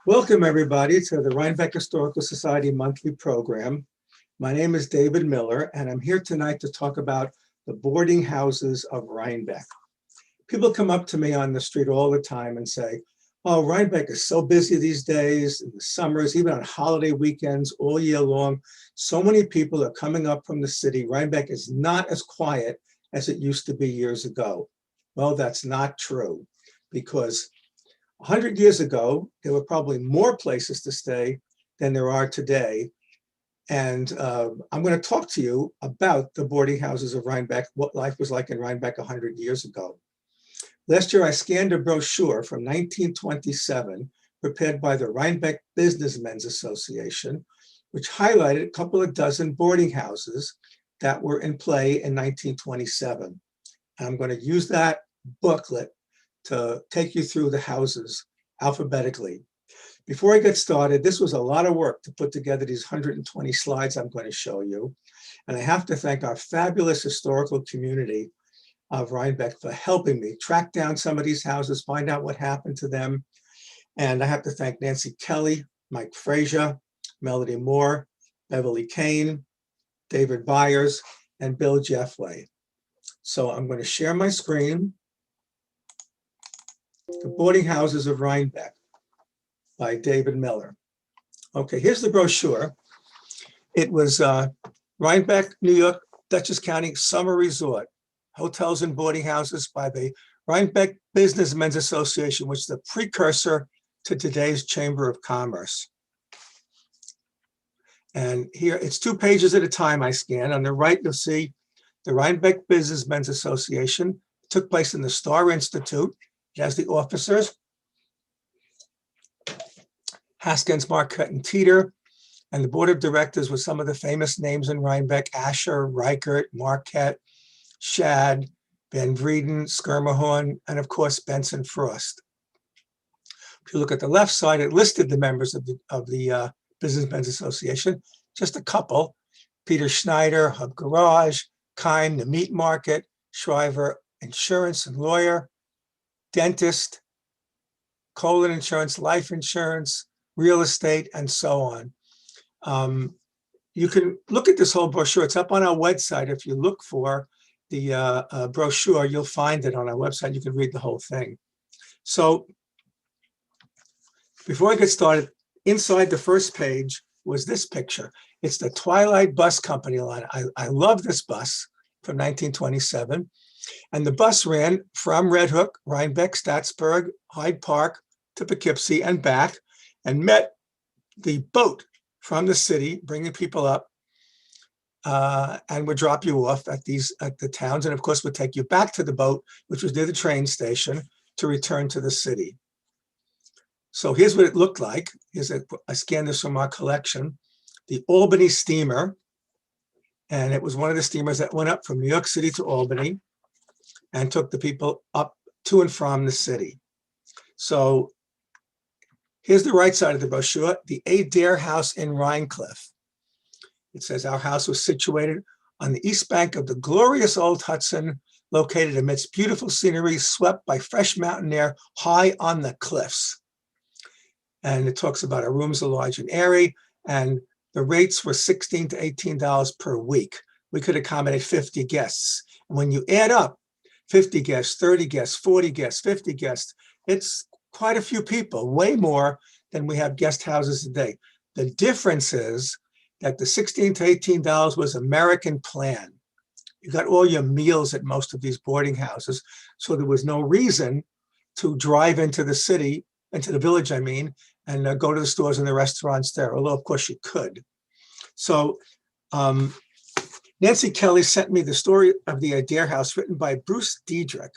Welcome, everybody, to the Rhinebeck Historical Society monthly program. My name is David Miller, and I'm here tonight to talk about the boarding houses of Rhinebeck. People come up to me on the street all the time and say, oh, Rhinebeck is so busy these days, in the summers, even on holiday weekends, all year long. So many people are coming up from the city. Rhinebeck is not as quiet as it used to be years ago. Well, that's not true, because 100 years ago, there were probably more places to stay than there are today. And I'm going to talk to you about the boarding houses of Rhinebeck, what life was like in Rhinebeck 100 years ago. Last year, I scanned a brochure from 1927 prepared by the Rhinebeck Businessmen's Association, which highlighted a couple of dozen boarding houses that were in play in 1927. And I'm going to use that booklet to take you through the houses alphabetically. Before I get started, this was a lot of work to put together these 120 slides I'm going to show you. And I have to thank our fabulous historical community of Rhinebeck for helping me track down some of these houses, find out what happened to them. And I have to thank Nancy Kelly, Mike Frazier, Melody Moore, Beverly Kane, David Byers, and Bill Jeffway. So I'm going to share my screen. The Boarding Houses of Rhinebeck by David Miller. Okay, here's the brochure. It was Rhinebeck, New York, Dutchess County Summer Resort, Hotels and Boarding Houses by the Rhinebeck Businessmen's Association, which is the precursor to today's Chamber of Commerce. And here, it's 2 pages at a time I scan. On the right, you'll see the Rhinebeck Businessmen's Association. It took place in the Starr Institute. It has the officers, Haskins, Marquette, and Cedar, and the board of directors with some of the famous names in Rhinebeck: Asher, Reichert, Marquette, Shad, Van Vrieden, Schermerhorn, and of course, Benson Frost. If you look at the left side, it listed the members of the Businessmen's Association, just a couple: Peter Schneider, Hub Garage, Kime, the Meat Market, Shriver, Insurance and Lawyer, Dentist, Colon Insurance, Life Insurance, Real Estate, and so on. You can look at this whole brochure. It's up on our website. If you look for the brochure, you'll find it on our website. You can read the whole thing. So before I get started, inside the first page was this picture. It's the Twilight Bus Company line. I love this bus from 1927. And the bus ran from Red Hook, Rhinebeck, Staatsburg, Hyde Park to Poughkeepsie and back, and met the boat from the city, bringing people up, and would drop you off at the towns, and of course would take you back to the boat, which was near the train station, to return to the city. So here's what it looked like. I scanned this from our collection. The Albany steamer, and it was one of the steamers that went up from New York City to Albany and took the people up to and from the city. So here's the right side of the brochure, the Adair House in Rhinecliff. It says our house was situated on the east bank of the glorious old Hudson, located amidst beautiful scenery, swept by fresh mountain air, high on the cliffs. And it talks about our rooms are large and airy, and the rates were $16 to $18 per week. We could accommodate 50 guests. And when you add up 50 guests, 30 guests, 40 guests, 50 guests, it's quite a few people, way more than we have guest houses today. The difference is that the $16 to $18 was American plan. You got all your meals at most of these boarding houses, so there was no reason to drive into the city, into the village, I mean, and go to the stores and the restaurants there, although of course you could. So Nancy Kelly sent me the story of the Adair House, written by Bruce Diedrich.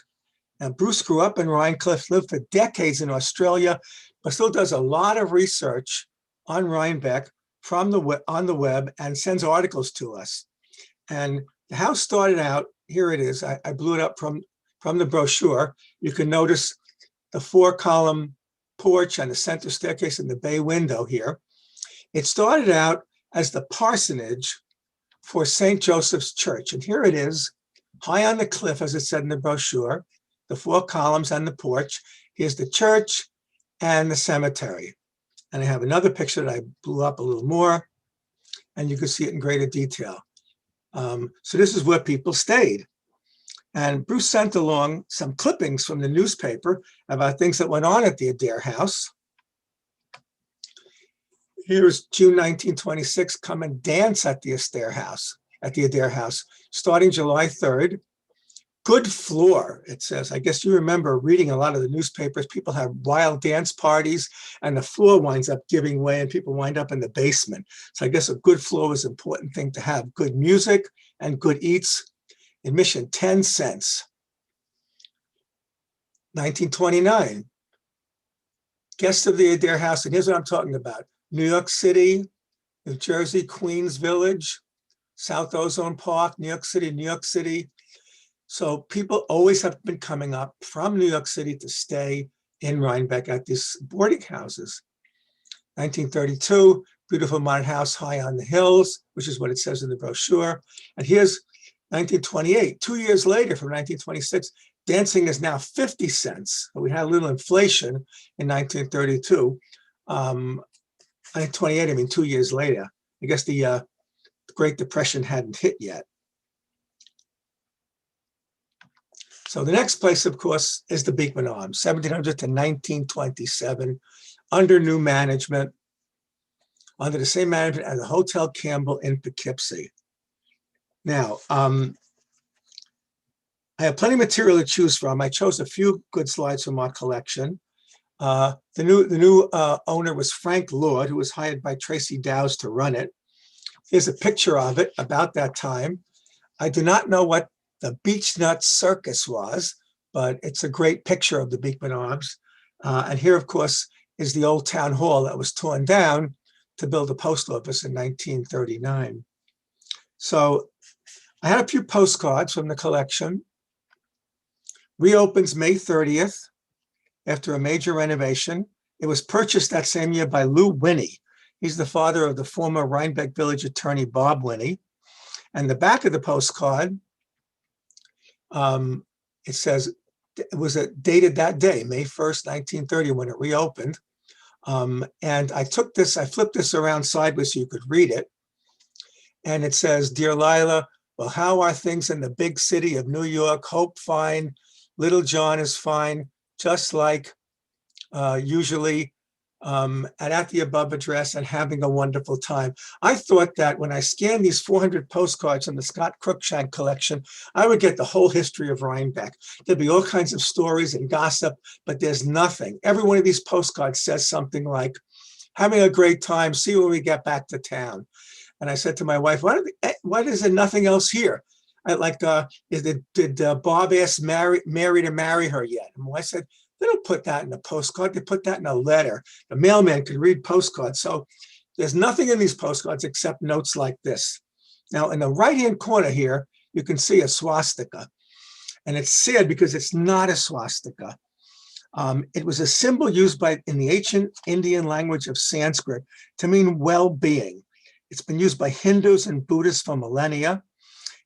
Now, Bruce grew up in Rhinecliff, lived for decades in Australia, but still does a lot of research on Rhinebeck on the web and sends articles to us. And the house started out, here it is. I blew it up from the brochure. You can notice the 4-column porch and the center staircase and the bay window here. It started out as the parsonage for St. Joseph's Church. And here it is, high on the cliff, as it said in the brochure, the 4 columns and the porch. Here's the church and the cemetery. And I have another picture that I blew up a little more, and you can see it in greater detail. So this is where people stayed. And Bruce sent along some clippings from the newspaper about things that went on at the Adair house. Here's June 1926, come and dance at the Adair house, starting July 3rd. Good floor, it says. I guess you remember reading a lot of the newspapers. People have wild dance parties and the floor winds up giving way and people wind up in the basement. So I guess a good floor is an important thing to have. Good music and good eats. Admission, 10 cents. 1929. Guests of the Adair house, and here's what I'm talking about. New York City, New Jersey, Queens Village, South Ozone Park, New York City, New York City. So people always have been coming up from New York City to stay in Rhinebeck at these boarding houses. 1932, beautiful modern house high on the hills, which is what it says in the brochure. And here's 1928, 2 years later from 1926, dancing is now 50 cents. We had a little inflation in 1932. 1928, I mean 2 years later. I guess the Great Depression hadn't hit yet. So the next place, of course, is the Beekman Arms, 1700 to 1927, under new management, under the same management as the Hotel Campbell in Poughkeepsie. Now, I have plenty of material to choose from. I chose a few good slides from our collection. The new owner was Frank Lord, who was hired by Tracy Dowse to run it. Here's a picture of it about that time. I do not know what the Beech Nut Circus was, but it's a great picture of the Beekman Arms. And here, of course, is the old town hall that was torn down to build a post office in 1939. So I had a few postcards from the collection. Reopens May 30th after a major renovation. It was purchased that same year by Lou Winnie. He's the father of the former Rhinebeck Village attorney, Bob Winnie. And the back of the postcard, it says it was dated that day, May 1st, 1930, when it reopened. And I flipped this around sideways so you could read it. And it says, Dear Lila, well, how are things in the big city of New York? Hope fine. Little John is fine, just like usually at the above address, and having a wonderful time. I thought that when I scanned these 400 postcards from the Scott Cruikshank collection, I would get the whole history of Rhinebeck. There'd be all kinds of stories and gossip, but there's nothing. Every one of these postcards says something like, having a great time, see you when we get back to town. And I said to my wife, why is there nothing else here? Did Bob ask Mary to marry her yet? And my wife said, they don't put that in a postcard, they put that in a letter. The mailman could read postcards. So there's nothing in these postcards except notes like this. Now in the right-hand corner here, you can see a swastika. And it's sad because it's not a swastika. It was a symbol used in the ancient Indian language of Sanskrit to mean well-being. It's been used by Hindus and Buddhists for millennia.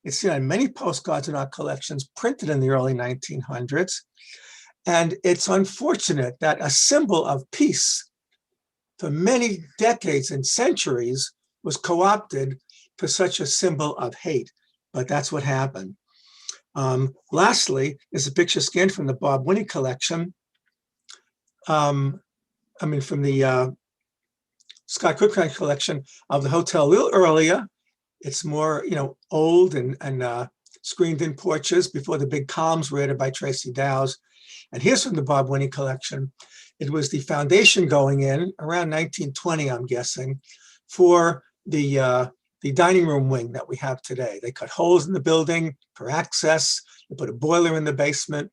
It's seen on many postcards in our collections printed in the early 1900s. And it's unfortunate that a symbol of peace for many decades and centuries was co-opted for such a symbol of hate. But that's what happened. Lastly, is a picture scanned from the Bob Winnie collection. From the Scott Cruikshank collection of the hotel a little earlier. It's more, old and screened-in porches before the big columns were added by Tracy Dowse. And here's from the Bob Winnie collection. It was the foundation going in around 1920, I'm guessing, for the dining room wing that we have today. They cut holes in the building for access. They put a boiler in the basement,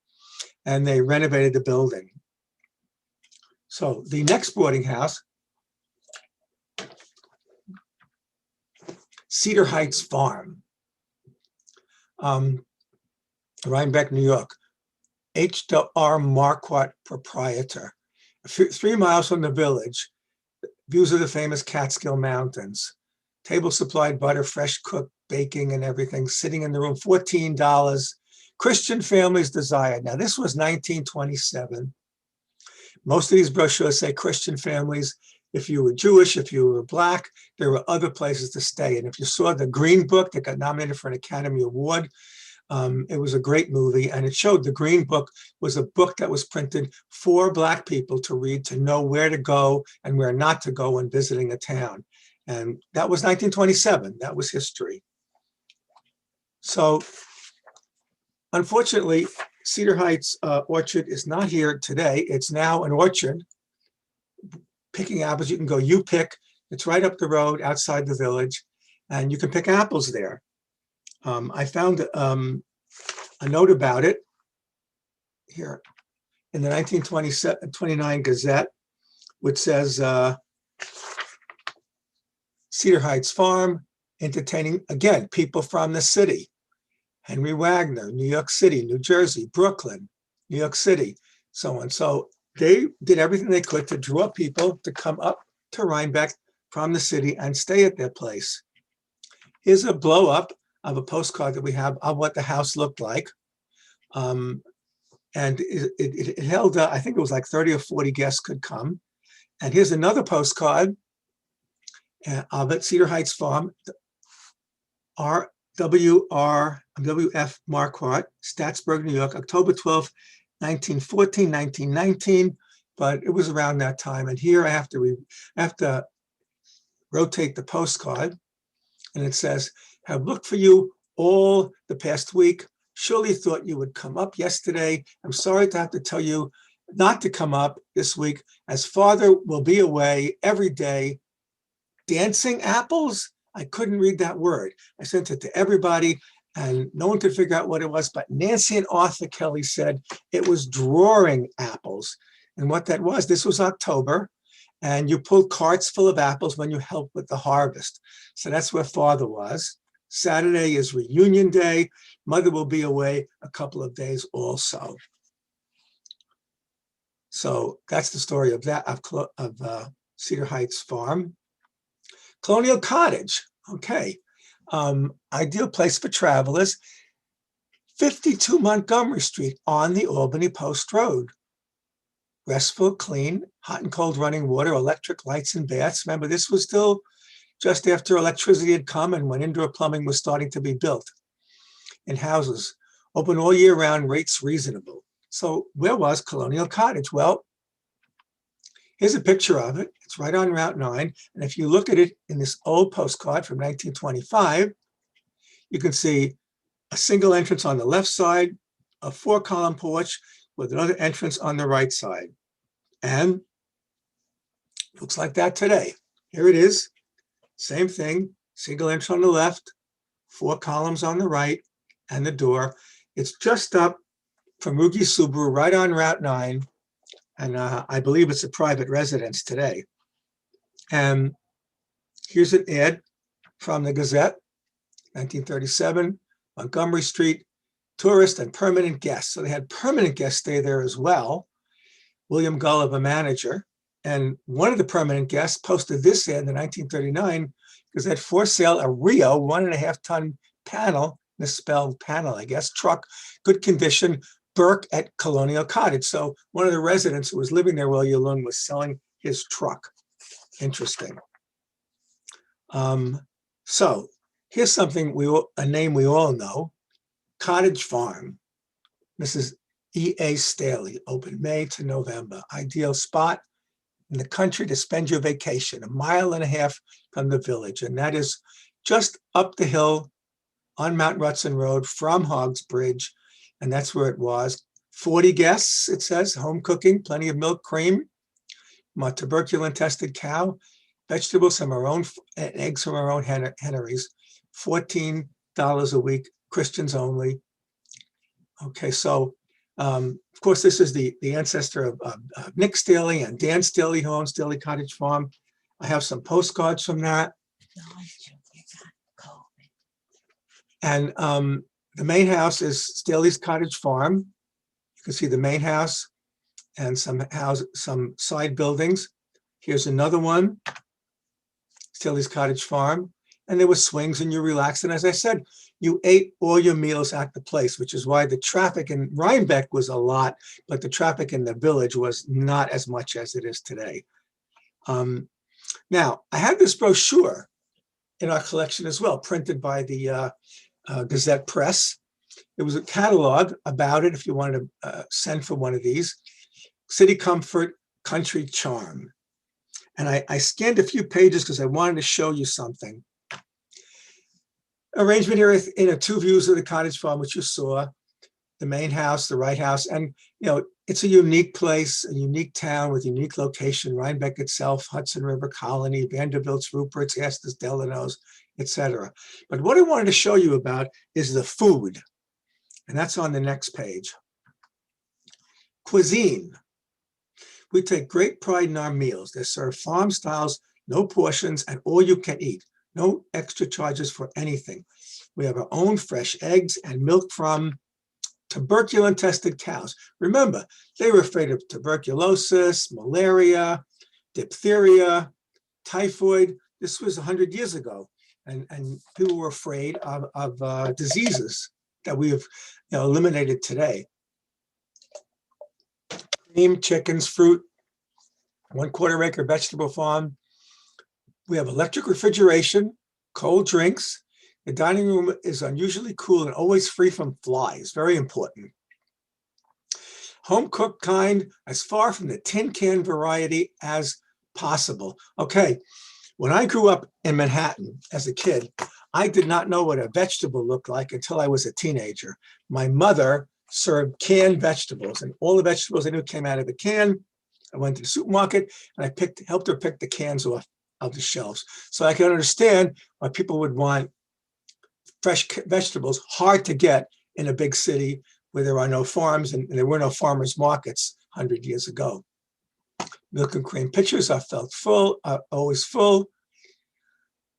and they renovated the building. So the next boarding house, Cedar Heights Farm, Rhinebeck, New York. H.R. Marquardt, proprietor. 3 miles from the village, views of the famous Catskill Mountains. Table supplied butter, fresh cooked, baking and everything, sitting in the room, $14. Christian families desired. Now, this was 1927. Most of these brochures say Christian families. If you were Jewish, if you were Black, there were other places to stay. And if you saw the Green Book that got nominated for an Academy Award, it was a great movie. And it showed the Green Book was a book that was printed for Black people to read, to know where to go and where not to go when visiting a town. And that was 1927. That was history. So unfortunately, Cedar Heights Orchard is not here today. It's now an orchard. Picking apples, you can go, you pick. It's right up the road outside the village, and you can pick apples there. I found a note about it here in the 1929 Gazette, which says Cedar Heights Farm, entertaining, again, people from the city. Henry Wagner, New York City, New Jersey, Brooklyn, New York City, so on. So they did everything they could to draw people to come up to Rhinebeck from the city and stay at their place. Here's a blow up of a postcard that we have of what the house looked like. And it held, I think it was like 30 or 40 guests could come. And here's another postcard of it, Cedar Heights Farm, W.F. Marquardt, Statsburg, New York, October 12th, 1914, 1919, but it was around that time. And here I have to rotate the postcard, and it says, have looked for you all the past week. Surely thought you would come up yesterday. I'm sorry to have to tell you not to come up this week, as father will be away every day. Dancing apples? I couldn't read that word. I sent it to everybody and no one could figure out what it was, but Nancy and Arthur Kelly said it was drawing apples. And what that was, this was October, and you pulled carts full of apples when you helped with the harvest. So that's where father was. Saturday is reunion day. Mother will be away a couple of days also. So that's the story of that, of Cedar Heights Farm. Colonial Cottage, okay. Ideal place for travelers. 52 Montgomery Street on the Albany Post Road. Restful, clean, hot and cold running water, electric lights and baths. Remember, this was still just after electricity had come and when indoor plumbing was starting to be built in houses. Open all year round, rates reasonable. So where was Colonial Cottage? Well, here's a picture of it. It's right on Route 9. And if you look at it in this old postcard from 1925, you can see a single entrance on the left side, a 4-column porch with another entrance on the right side. And looks like that today. Here it is. Same thing, single entrance on the left, 4 columns on the right, and the door. It's just up from Rugi Subaru, right on Route 9. And I believe it's a private residence today. And here's an ad from the Gazette, 1937, Montgomery Street, tourist and permanent guests. So they had permanent guests stay there as well. William Gulliver, manager. And one of the permanent guests posted this ad in 1939 Gazette, for sale, a Rio 1.5-ton panel, misspelled panel, I guess, truck, good condition, Burke at Colonial Cottage. So one of the residents who was living there while you learned was selling his truck. Interesting. So here's something a name we all know, Cottage Farm. Mrs. E.A. Staley, open May to November. Ideal spot in the country to spend your vacation, 1.5 miles from the village. And that is just up the hill on Mount Rutson Road from Hoggs Bridge. And that's where it was. 40 guests, it says, home cooking, plenty of milk, cream, tuberculin-tested cow, vegetables from our own, and eggs from our own henneries, $14 a week, Christians only. Okay, so of course, this is the ancestor of Nick Staley and Dan Staley, who owns Staley Cottage Farm. I have some postcards from that. And the main house is Staley's Cottage Farm. You can see the main house and some side buildings. Here's another one, Staley's Cottage Farm. And there were swings and you relaxed. And as I said, you ate all your meals at the place, which is why the traffic in Rhinebeck was a lot, but the traffic in the village was not as much as it is today. Now, I have this brochure in our collection as well, printed by the Gazette Press. It was a catalog about it if you wanted to send for one of these. City Comfort, Country Charm. And I scanned a few pages because I wanted to show you something. Arrangement here in two views of the Cottage Farm, which you saw, the main house, the right house. And, it's a unique place, a unique town with a unique location, Rhinebeck itself, Hudson River Colony, Vanderbilt's, Rupert's, Estes, Delano's, etc. But what I wanted to show you about is the food. And that's on the next page. Cuisine. We take great pride in our meals. They serve farm styles, no portions, and all you can eat. No extra charges for anything. We have our own fresh eggs and milk from tuberculin-tested cows. Remember, they were afraid of tuberculosis, malaria, diphtheria, typhoid. This was 100 years ago, and people were afraid of diseases that we have eliminated today. Cream, chickens, fruit, 1/4 acre vegetable farm. We have electric refrigeration, cold drinks. The dining room is unusually cool and always free from flies, very important. Home cooked kind, as far from the tin can variety as possible. Okay, when I grew up in Manhattan as a kid, I did not know what a vegetable looked like until I was a teenager. My mother served canned vegetables, and all the vegetables I knew came out of a can. I went to the supermarket and I helped her pick the cans off of the shelves. So I can understand why people would want fresh vegetables, hard to get in a big city where there are no farms and there were no farmers markets 100 years ago. Milk and cream pitchers are always full.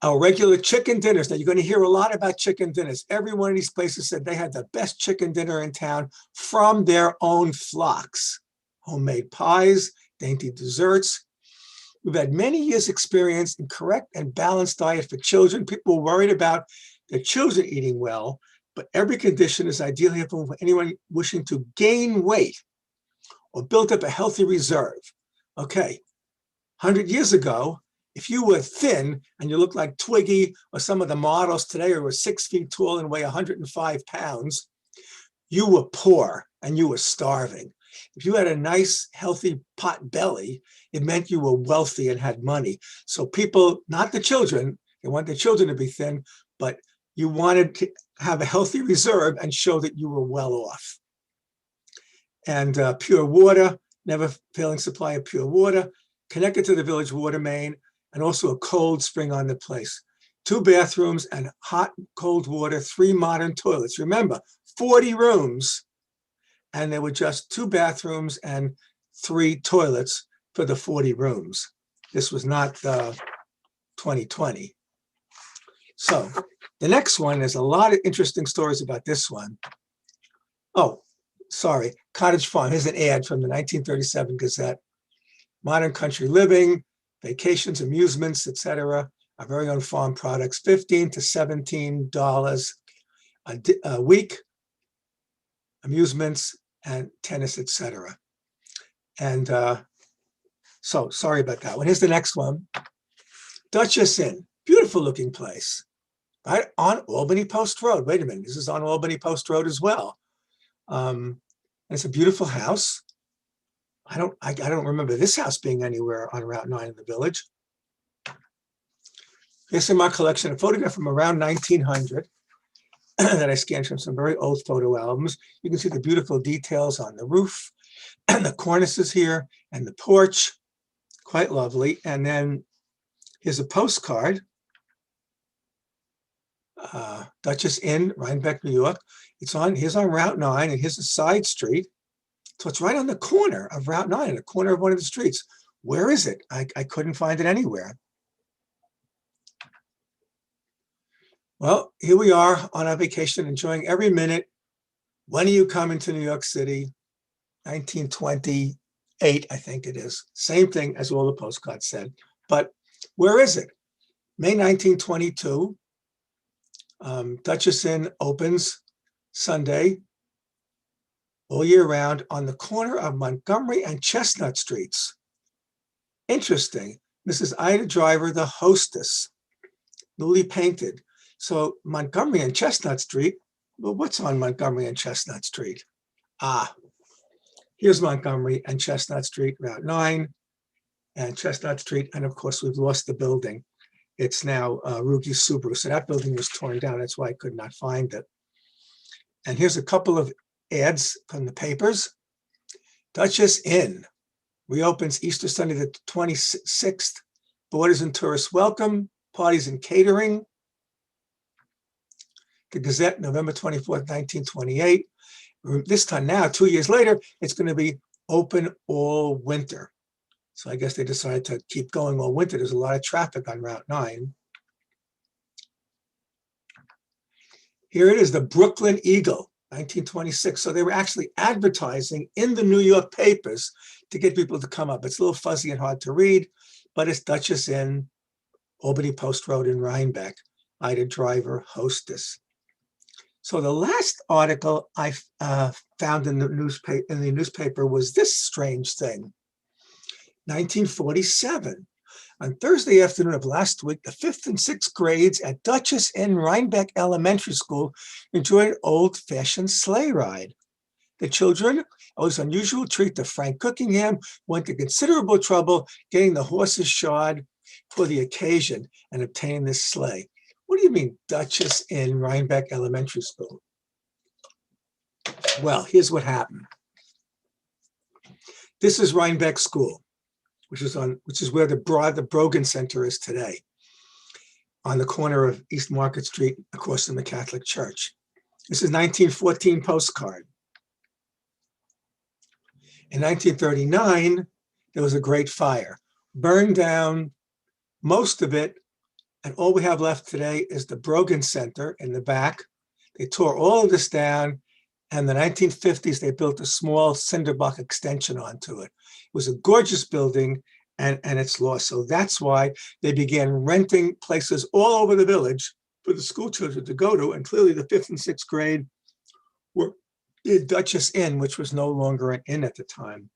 Our regular chicken dinners. Now you're going to hear a lot about chicken dinners. Every one of these places said they had the best chicken dinner in town from their own flocks. Homemade pies, dainty desserts. We've had many years' experience in correct and balanced diet for children. People were worried about their children eating well, but every condition is ideally for anyone wishing to gain weight or build up a healthy reserve. Okay, 100 years ago, if you were thin and you looked like Twiggy or some of the models today who were 6 feet tall and weigh 105 pounds, you were poor and you were starving. If you had a nice, healthy pot belly, it meant you were wealthy and had money. So people, not the children, they want the children to be thin, but you wanted to have a healthy reserve and show that you were well off. And pure water, never failing supply of pure water, connected to the village water main, and also a cold spring on the place. 2 bathrooms and hot, cold water, 3 modern toilets. Remember, 40 rooms, and there were just 2 bathrooms and 3 toilets for the 40 rooms. This was not 2020. So the next one, there's a lot of interesting stories about this one. Oh, sorry, Cottage Farm. Here's an ad from the 1937 Gazette. Modern country living, vacations, amusements, etc. Our very own farm products, $15 to $17 a week, amusements and tennis, etc. And so sorry about that one. Here's the next one. Duchess Inn, beautiful looking place, right on Albany Post Road. Wait a minute, this is on Albany Post Road as well. It's a beautiful house. I don't remember this house being anywhere on Route 9 in the village. Here's in my collection a photograph from around 1900 that I scanned from some very old photo albums. You can see the beautiful details on the roof and the cornices here and the porch. Quite lovely. And then here's a postcard. Duchess Inn, Rhinebeck, New York. Here's on Route 9, and here's a side street. So it's right on the corner of Route 9, the corner of one of the streets. Where is it? I couldn't find it anywhere. Well, here we are on our vacation, enjoying every minute. When are you coming to New York City? 1928, I think it is. Same thing as all the postcards said. But where is it? May 1922. Duchess Inn opens Sunday, all year round, on the corner of Montgomery and Chestnut Streets. Interesting. Mrs. Ida Driver, the hostess, newly painted. So Montgomery and Chestnut Street, well, what's on Montgomery and Chestnut Street? Ah, here's Montgomery and Chestnut Street, Route 9 and Chestnut Street. And of course, we've lost the building. It's now Rugi Subaru. So that building was torn down. That's why I could not find it. And here's a couple of ads from the papers. Duchess Inn reopens Easter Sunday the 26th. Boarders and tourists welcome. Parties and catering. The Gazette, November 24th, 1928. This time now, 2 years later, it's going to be open all winter. So I guess they decided to keep going all winter. There's a lot of traffic on Route 9. Here it is, the Brooklyn Eagle, 1926. So they were actually advertising in the New York papers to get people to come up. It's a little fuzzy and hard to read, but it's Duchess Inn, Albany Post Road in Rhinebeck, Ida Driver, hostess. So the last article I found in the newspaper was this strange thing. 1947. On Thursday afternoon of last week, the 5th and 6th grades at Duchess Inn Rhinebeck Elementary School enjoyed an old-fashioned sleigh ride. The children, it was an unusual treat to Frank Cookingham, went to considerable trouble getting the horses shod for the occasion and obtaining this sleigh. What do you mean, Duchess Inn Rhinebeck Elementary School? Well, here's what happened. This is Rhinebeck School, which is where the Brogan Center is today, on the corner of East Market Street, across from the Catholic Church. This is 1914 postcard. In 1939, there was a great fire, burned down most of it, and all we have left today is the Brogan Center in the back. They tore all of this down, and in the 1950s, they built a small cinder block extension onto it. It was a gorgeous building, and it's lost. So that's why they began renting places all over the village for the school children to go to, and clearly the 5th and 6th grade were the Duchess Inn, which was no longer an inn at the time.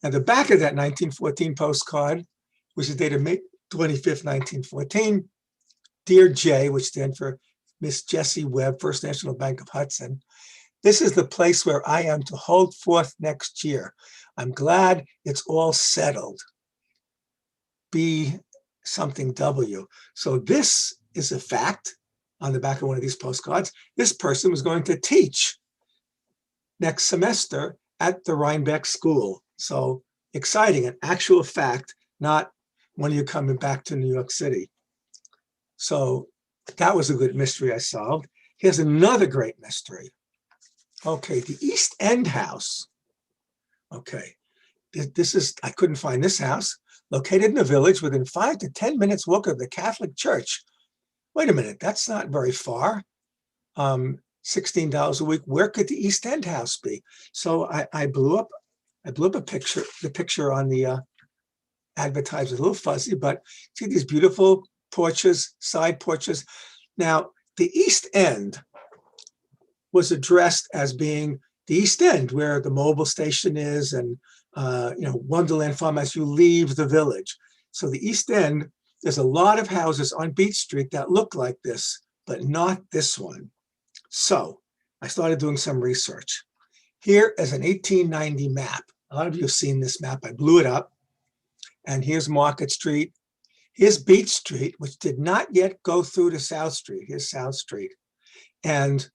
Now, the back of that 1914 postcard, which is dated May 25th, 1914, Dear Jay, which stands for Miss Jessie Webb, First National Bank of Hudson. This is the place where I am to hold forth next year. I'm glad it's all settled. B something W. So this is a fact on the back of one of these postcards. This person was going to teach next semester at the Rhinebeck School. So exciting, an actual fact, not when you're coming back to New York City. So that was a good mystery I solved. Here's another great mystery. Okay, the East End house. Okay, this is, I couldn't find this house. Located in a village within 5 to 10 minutes walk of the Catholic Church. Wait a minute, that's not very far. $16 a week. Where could the East End house be? So I blew up a picture. The picture on the advertised was a little fuzzy, but see these beautiful porches, side porches. Now, the East End was addressed as being the East End, where the mobile station is, and Wonderland Farm as you leave the village. So the East End, there's a lot of houses on Beach Street that look like this, but not this one. So I started doing some research. Here is an 1890 map. A lot of you have seen this map. I blew it up. And here's Market Street. Here's Beach Street, which did not yet go through to South Street. Here's South Street. And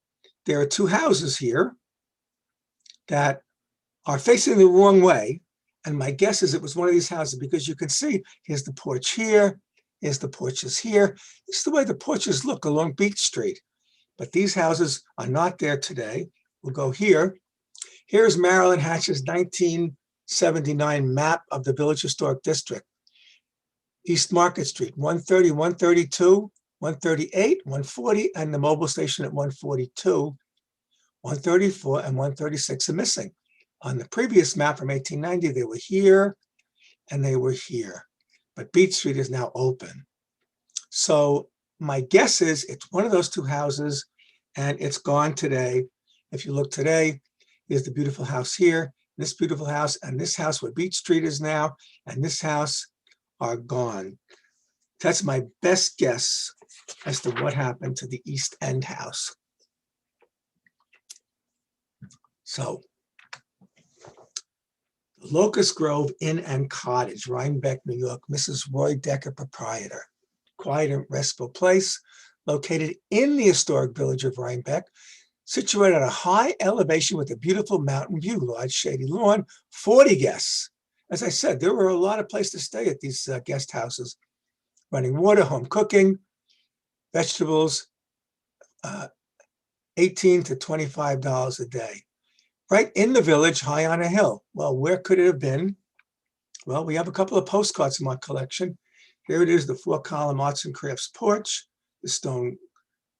there are two houses here that are facing the wrong way. And my guess is it was one of these houses, because you can see here's the porch here, here's the porches here. This is the way the porches look along Beach Street. But these houses are not there today. We'll go here. Here's Marilyn Hatch's 1979 map of the Village Historic District. East Market Street, 130, 132, 138, 140, and the mobile station at 142. 134 and 136 are missing. On the previous map from 1890, they were here and they were here. But Beach Street is now open. So my guess is it's one of those two houses and it's gone today. If you look today, here's the beautiful house here, this beautiful house, and this house where Beach Street is now, and this house are gone. That's my best guess as to what happened to the East End house. So, Locust Grove Inn and Cottage, Rhinebeck, New York, Mrs. Roy Decker, proprietor. Quiet and restful place located in the historic village of Rhinebeck, situated at a high elevation with a beautiful mountain view, large shady lawn, 40 guests. As I said, there were a lot of places to stay at these guest houses. Running water, home cooking, vegetables, $18 to $25 a day. Right in the village, high on a hill. Well, where could it have been? Well, we have a couple of postcards in my collection. Here it is, the 4-column arts and crafts porch, the stone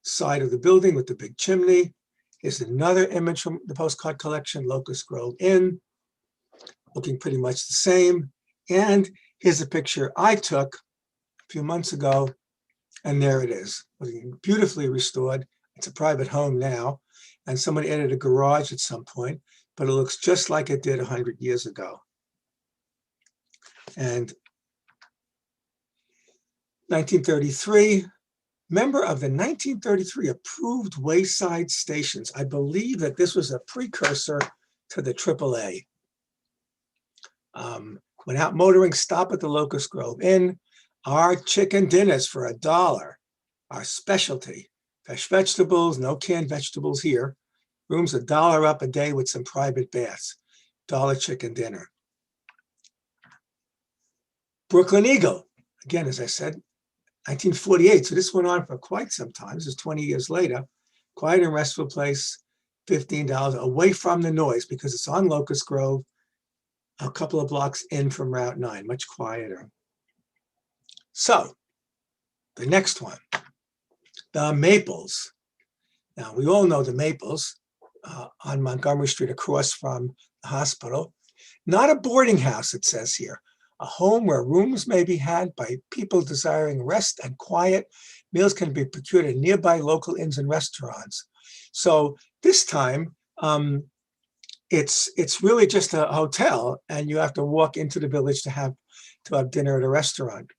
side of the building with the big chimney. Here's another image from the postcard collection, Locust Grove Inn, looking pretty much the same. And here's a picture I took a few months ago, and there it is, beautifully restored. It's a private home now, and someone added a garage at some point, but it looks just like it did 100 years ago. And 1933, member of the 1933 approved wayside stations. I believe that this was a precursor to the AAA. When out motoring, stop at the Locust Grove Inn. Our chicken dinners for $1, our specialty. Fresh vegetables, no canned vegetables here. Rooms $1 up a day with some private baths. $1 chicken dinner. Brooklyn Eagle, again, as I said, 1948. So this went on for quite some time. This is 20 years later. Quiet and restful place, $15, away from the noise because it's on Locust Grove, a couple of blocks in from Route 9, much quieter. So the next one, the Maples. Now, we all know the Maples on Montgomery Street across from the hospital. Not a boarding house, it says here. A home where rooms may be had by people desiring rest and quiet. Meals can be procured at nearby local inns and restaurants. So this time, it's really just a hotel, and you have to walk into the village to have dinner at a restaurant.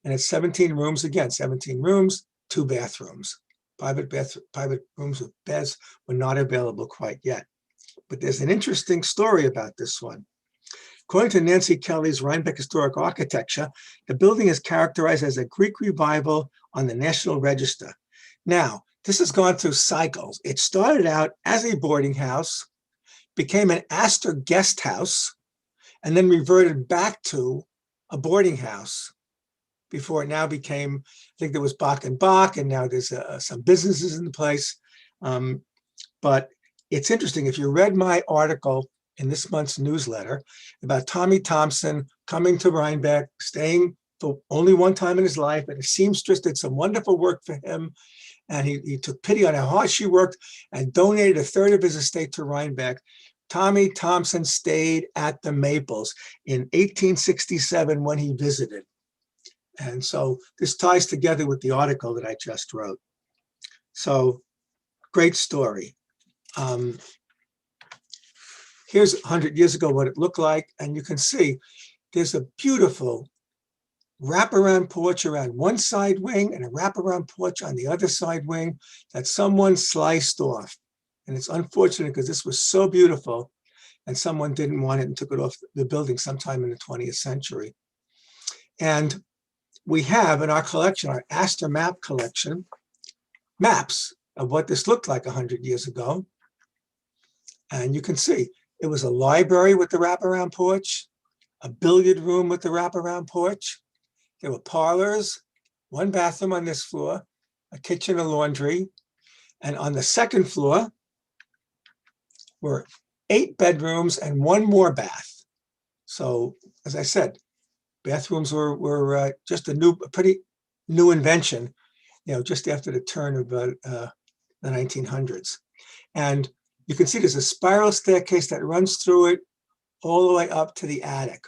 And it's 17 rooms, again, 17 rooms, 2 bathrooms. Private rooms with beds were not available quite yet. But there's an interesting story about this one. According to Nancy Kelly's Rhinebeck Historic Architecture, the building is characterized as a Greek revival on the National Register. Now, this has gone through cycles. It started out as a boarding house, became an Astor guest house, and then reverted back to a boarding house before it now became, I think there was Bach and Bach, and now there's some businesses in the place. But it's interesting, if you read my article in this month's newsletter about Tommy Thompson coming to Rhinebeck, staying for only one time in his life, and a seamstress did some wonderful work for him, and he took pity on how hard she worked and donated 1/3 of his estate to Rhinebeck. Tommy Thompson stayed at the Maples in 1867 when he visited. And so this ties together with the article that I just wrote. So great story. Here's 100 years ago what it looked like. And you can see there's a beautiful wraparound porch around one side wing and a wraparound porch on the other side wing that someone sliced off. And it's unfortunate because this was so beautiful and someone didn't want it and took it off the building sometime in the 20th century. And we have in our collection, our Astor map collection, maps of what this looked like 100 years ago. And you can see it was a library with the wraparound porch, a billiard room with the wraparound porch. There were parlors, 1 bathroom on this floor, a kitchen, a laundry. And on the second floor were 8 bedrooms and 1 more bath. So, as I said, bathrooms were just a pretty new invention, just after the turn of the 1900s. And you can see there's a spiral staircase that runs through it all the way up to the attic.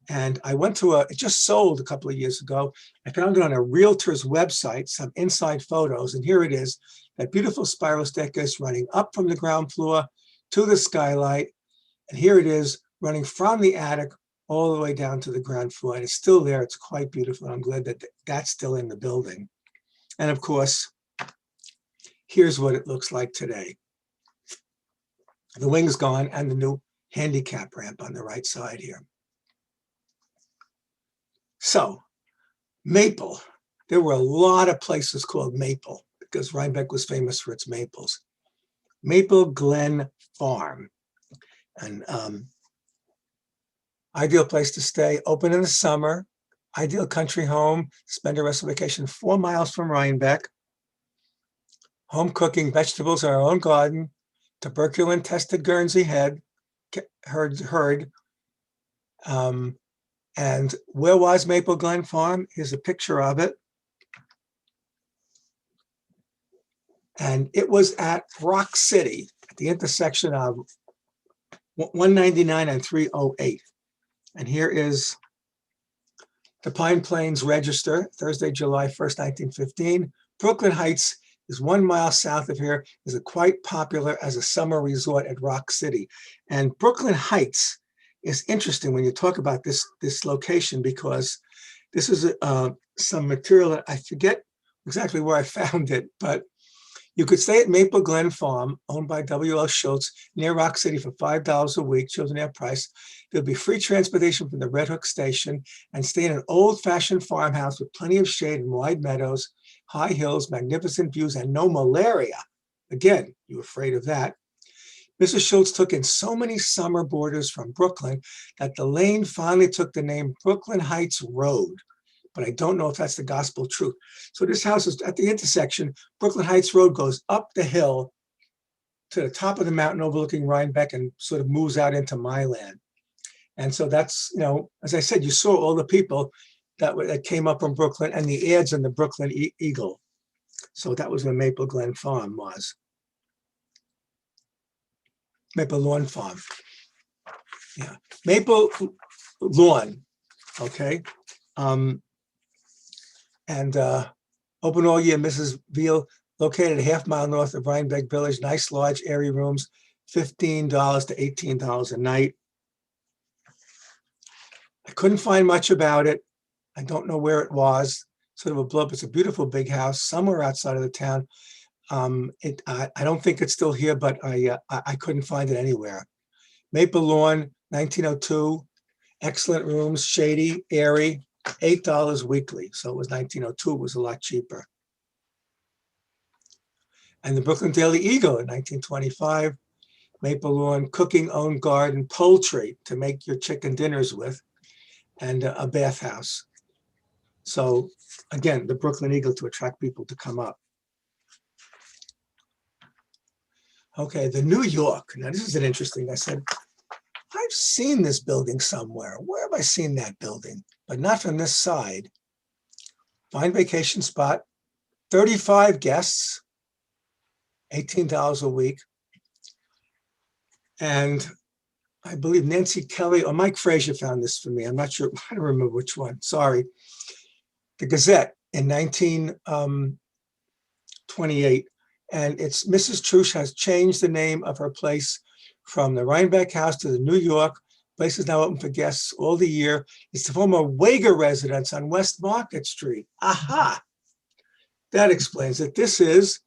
And I went to it just sold a couple of years ago. I found it on a realtor's website, some inside photos. And here it is, that beautiful spiral staircase running up from the ground floor to the skylight. And here it is running from the attic all the way down to the ground floor. And it's still there. It's quite beautiful. I'm glad that that's still in the building. And of course, here's what it looks like today. The wing's gone and the new handicap ramp on the right side here. So Maple, there were a lot of places called Maple because Rhinebeck was famous for its maples. Maple Glen Farm, an ideal place to stay, open in the summer, ideal country home, spend the rest of vacation 4 miles from Rhinebeck. Home cooking, vegetables, our own garden, tuberculin tested Guernsey herd. And where was Maple Glen Farm? Here's a picture of it. And it was at Rock City, at the intersection of 199 and 308. And here is the Pine Plains Register, Thursday, July 1st, 1915. Brooklyn Heights is 1 mile south of here, is quite popular as a summer resort at Rock City. And Brooklyn Heights is interesting when you talk about this location, because this is some material that I forget exactly where I found it, but you could stay at Maple Glen Farm, owned by W.L. Schultz, near Rock City for $5 a week, chosen air price. There'll be free transportation from the Red Hook station, and stay in an old-fashioned farmhouse with plenty of shade and wide meadows, high hills, magnificent views, and no malaria. Again, you afraid of that. Mrs. Schultz took in so many summer boarders from Brooklyn that the lane finally took the name Brooklyn Heights Road. But I don't know if that's the gospel truth. So this house is at the intersection. Brooklyn Heights Road goes up the hill to the top of the mountain overlooking Rhinebeck and sort of moves out into my land. And so that's, as I said, you saw all the people that came up from Brooklyn and the ads in the Brooklyn Eagle. So that was where Maple Glen Farm was. Maple Lawn Farm. Yeah, Maple Lawn, okay. And open all year, Mrs. Veal, located a half mile north of Rhinebeck Village. Nice, large, airy rooms, $15 to $18 a night. I couldn't find much about it. I don't know where it was. Sort of a blurb. It's a beautiful big house somewhere outside of the town. I don't think it's still here, but I couldn't find it anywhere. Maple Lawn, 1902. Excellent rooms, shady, airy. $8 weekly. So it was 1902, it was a lot cheaper. And the Brooklyn Daily Eagle in 1925, Maple Lawn, cooking, own garden, poultry to make your chicken dinners with, and a bathhouse. So again, the Brooklyn Eagle to attract people to come up. Okay, the New York. Now this is an interesting, I said, I've seen this building somewhere. Where have I seen that building? But not from this side. Fine vacation spot, 35 guests, $18 a week. And I believe Nancy Kelly or Mike Frazier found this for me. I'm not sure, I don't remember which one, sorry. The Gazette in 1928. And it's Mrs. Trush has changed the name of her place from the Rhinebeck House to the New York. Place is now open for guests all the year. It's the former Wager residence on West Market Street. Aha! That explains it. This is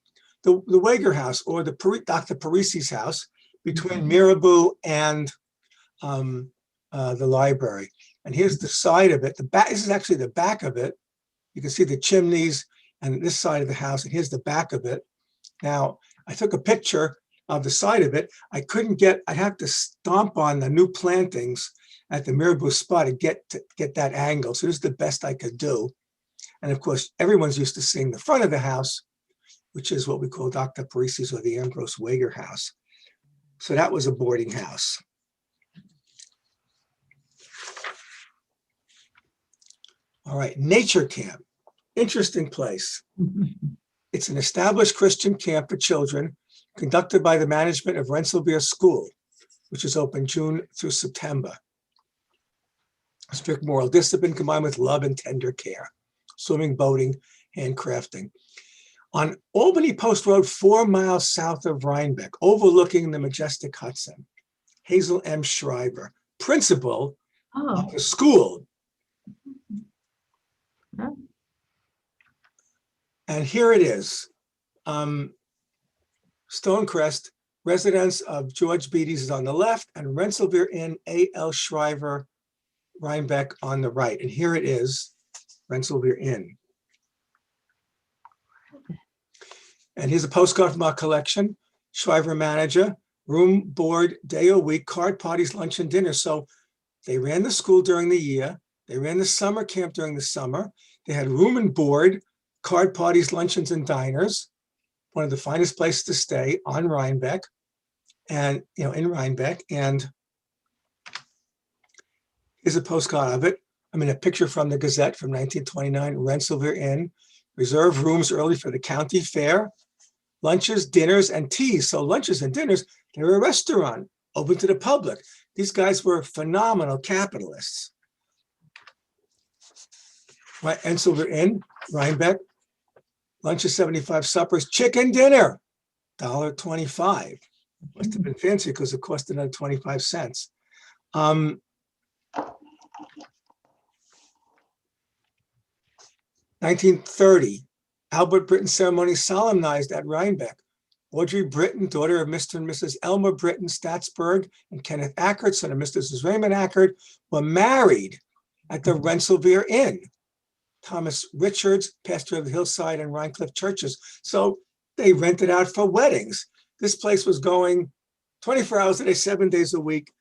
the Wager house, or the Dr. Parisi's house, between Mirabeau and the library. And here's the side of it. The back. This is actually the back of it. You can see the chimneys and this side of the house. And here's the back of it. Now, I took a picture of the side of it. I had to stomp on the new plantings at the Mirabeau spot to get that angle. So this is the best I could do. And of course, everyone's used to seeing the front of the house, which is what we call Dr. Parisi's or the Ambrose Wager house. So that was a boarding house. All right, Nature Camp, interesting place. It's an established Christian camp for children conducted by the management of Rensselaer School, which is open June through September. Strict moral discipline combined with love and tender care. Swimming, boating, handcrafting. On Albany Post Road, 4 miles south of Rhinebeck, overlooking the majestic Hudson. Hazel M. Schreiber, principal Oh, the school. yeah. And here it is. Stonecrest, residence of George Beatty's is on the left, and Rensselaer Inn, A.L. Shriver, Rhinebeck on the right. And here it is, Rensselaer Inn. And here's a postcard from our collection. Shriver manager, room, board, day a week, card parties, lunch and dinner. So they ran the school during the year. They ran the summer camp during the summer. They had room and board, card parties, luncheons and diners. One of the finest places to stay on Rhinebeck and, in Rhinebeck. And here's a postcard of it. I mean, a picture from the Gazette from 1929, Rensselaer Inn. Reserve rooms early for the county fair. Lunches, dinners, and teas. So lunches and dinners, they were a restaurant open to the public. These guys were phenomenal capitalists. Right, Rensselaer Inn, Rhinebeck. Lunches 75, suppers, chicken dinner, $1.25. Must have been fancy because it cost another 25 cents. 1930, Albert Britton ceremony solemnized at Rhinebeck. Audrey Britton, daughter of Mr. and Mrs. Elmer Britton, Statsburg, and Kenneth Ackert, son of Mr. and Mrs. Raymond Ackert, were married at the Rensselaer Inn. Thomas Richards, pastor of the Hillside and Rhinecliff churches. So they rented out for weddings. This place was going 24 hours a day, 7 days a week.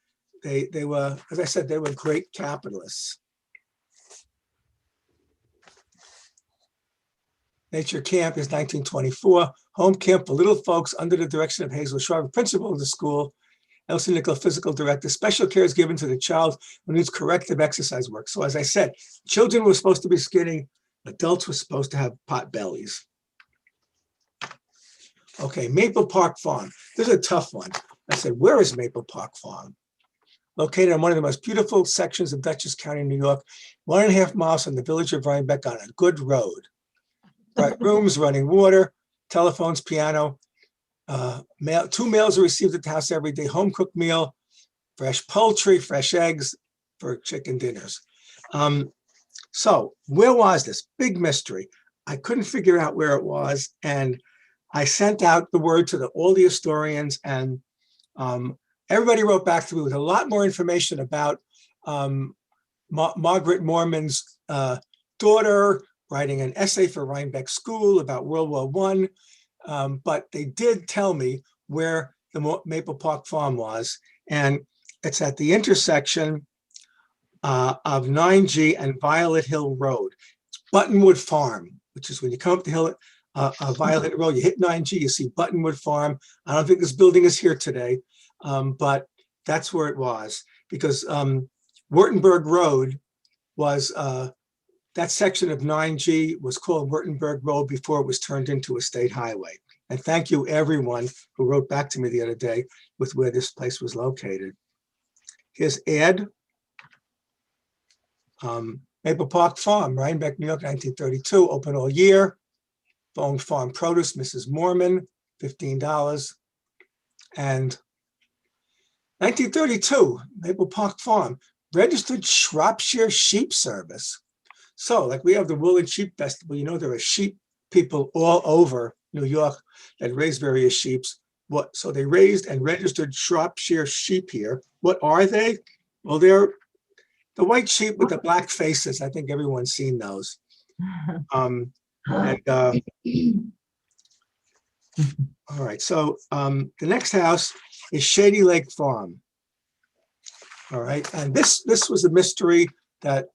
They were, as I said, they were great capitalists. Nature Camp is 1924. Home camp for little folks under the direction of Hazel Shriver, principal of the school. Elsie Nickel, physical director. Special care is given to the child who needs corrective exercise work. So as I said, children were supposed to be skinny. Adults were supposed to have pot bellies. Okay, Maple Park Farm. This is a tough one. I said, where is Maple Park Farm? Located on one of the most beautiful sections of Dutchess County, New York, 1.5 miles from the village of Rhinebeck on a good road. Bright rooms, running water, telephones, piano. 2 meals are received at the house every day. Home cooked meal, fresh poultry, fresh eggs for chicken dinners. So where was this? Big mystery. I couldn't figure out where it was. And I sent out the word to all the historians, and everybody wrote back to me with a lot more information about Margaret Moorman's daughter writing an essay for Rhinebeck School about World War I. But they did tell me where the Maple Park Farm was. And it's at the intersection of 9G and Violet Hill Road. It's Buttonwood Farm, which is when you come up the hill, Violet Road, you hit 9G, you see Buttonwood Farm. I don't think this building is here today, but that's where it was, because Wurtemberg Road was, that section of 9G was called Wurtemberg Road before it was turned into a state highway. And thank you everyone who wrote back to me the other day with where this place was located. Here's Ed. Maple Park Farm, Rhinebeck, New York, 1932, open all year. Owned farm produce, Mrs. Moorman, $15. And 1932, Maple Park Farm, registered Shropshire Sheep Service. So like we have the Wool and Sheep Festival, there are sheep people all over New York that raise various sheeps. So they raised and registered Shropshire sheep here. What are they? Well, they're the white sheep with the black faces. I think everyone's seen those. All right, so the next house is Shady Lake Farm. All right, and this was a mystery that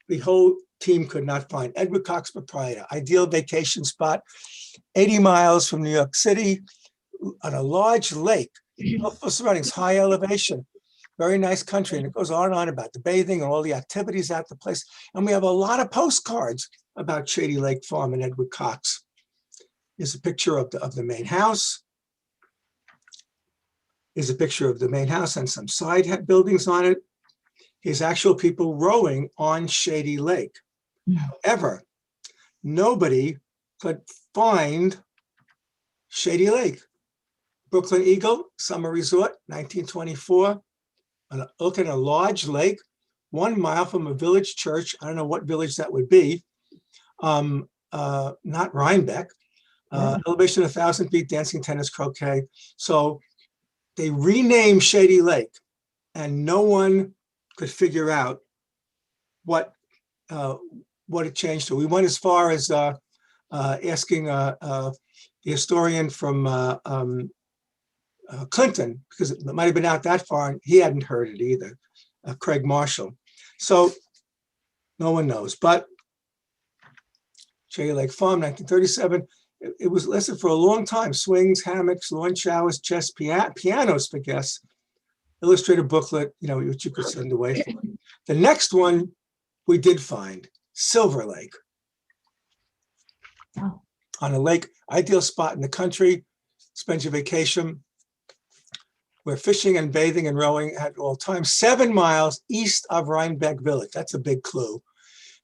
the whole team could not find. Edward Cox, proprietor, ideal vacation spot, 80 miles from New York City on a large lake, beautiful surroundings, high elevation, very nice country. And it goes on and on about the bathing and all the activities at the place. And we have a lot of postcards about Shady Lake Farm and Edward Cox. Here's a picture of the main house. Here's a picture of the main house and some side buildings on it. Here's actual people rowing on Shady Lake. However, nobody could find Shady Lake. Brooklyn Eagle Summer Resort, 1924. Look at a large lake 1 mile from a village church. I don't know what village that would be. Not Rhinebeck. Elevation 1,000 feet, dancing, tennis, croquet. So they renamed Shady Lake, and no one could figure out what it changed to. We went as far as asking the historian from Clinton, because it might have been out that far, and he hadn't heard it either, Craig Marshall. So no one knows. But Shady Lake Farm, 1937, it was listed for a long time. Swings, hammocks, lawn showers, chess, pianos for guests, illustrated booklet, which you could send away. The next one we did find, Silver Lake. Oh. On a lake, ideal spot in the country, spend your vacation, where fishing and bathing and rowing at all times, 7 miles east of Rhinebeck Village. That's a big clue.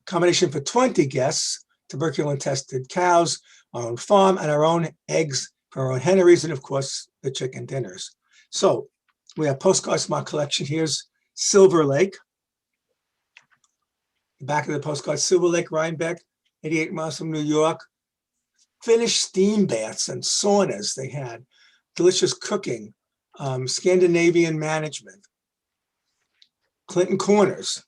Accommodation for 20 guests, tuberculin-tested cows, our own farm, and our own eggs for our own henneries, and of course, the chicken dinners. So we have Postcards from our collection. Here's Silver Lake. The back of the postcard, Silver Lake, Rhinebeck, 88 miles from New York. Finished steam baths and saunas they had. Delicious cooking. Scandinavian management. Clinton Corners.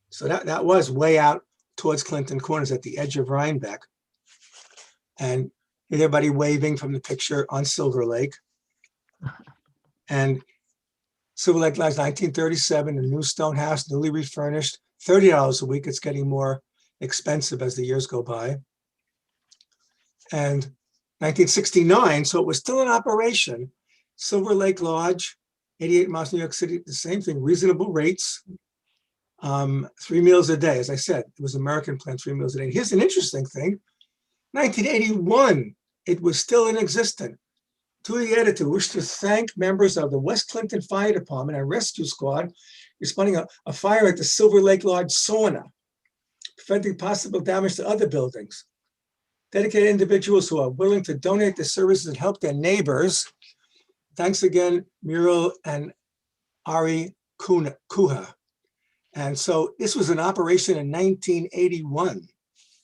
So that was way out towards Clinton Corners at the edge of Rhinebeck. And everybody waving from the picture on Silver Lake. And Silver Lake Lies, 1937, a new stone house, newly refurnished, $30 a week. It's getting more expensive as the years go by. And 1969, so it was still in operation. Silver Lake Lodge, 88 miles, New York City, the same thing, reasonable rates. 3 meals a day. As I said, it was American plan, 3 meals a day. And here's an interesting thing. 1981, it was still in existence. To the editor, wish to thank members of the West Clinton Fire Department and Rescue Squad responding a fire at the Silver Lake Lodge sauna, preventing possible damage to other buildings. Dedicated individuals who are willing to donate their services and help their neighbors. Thanks again, Muriel and Ari Kuha. And so this was an operation in 1981.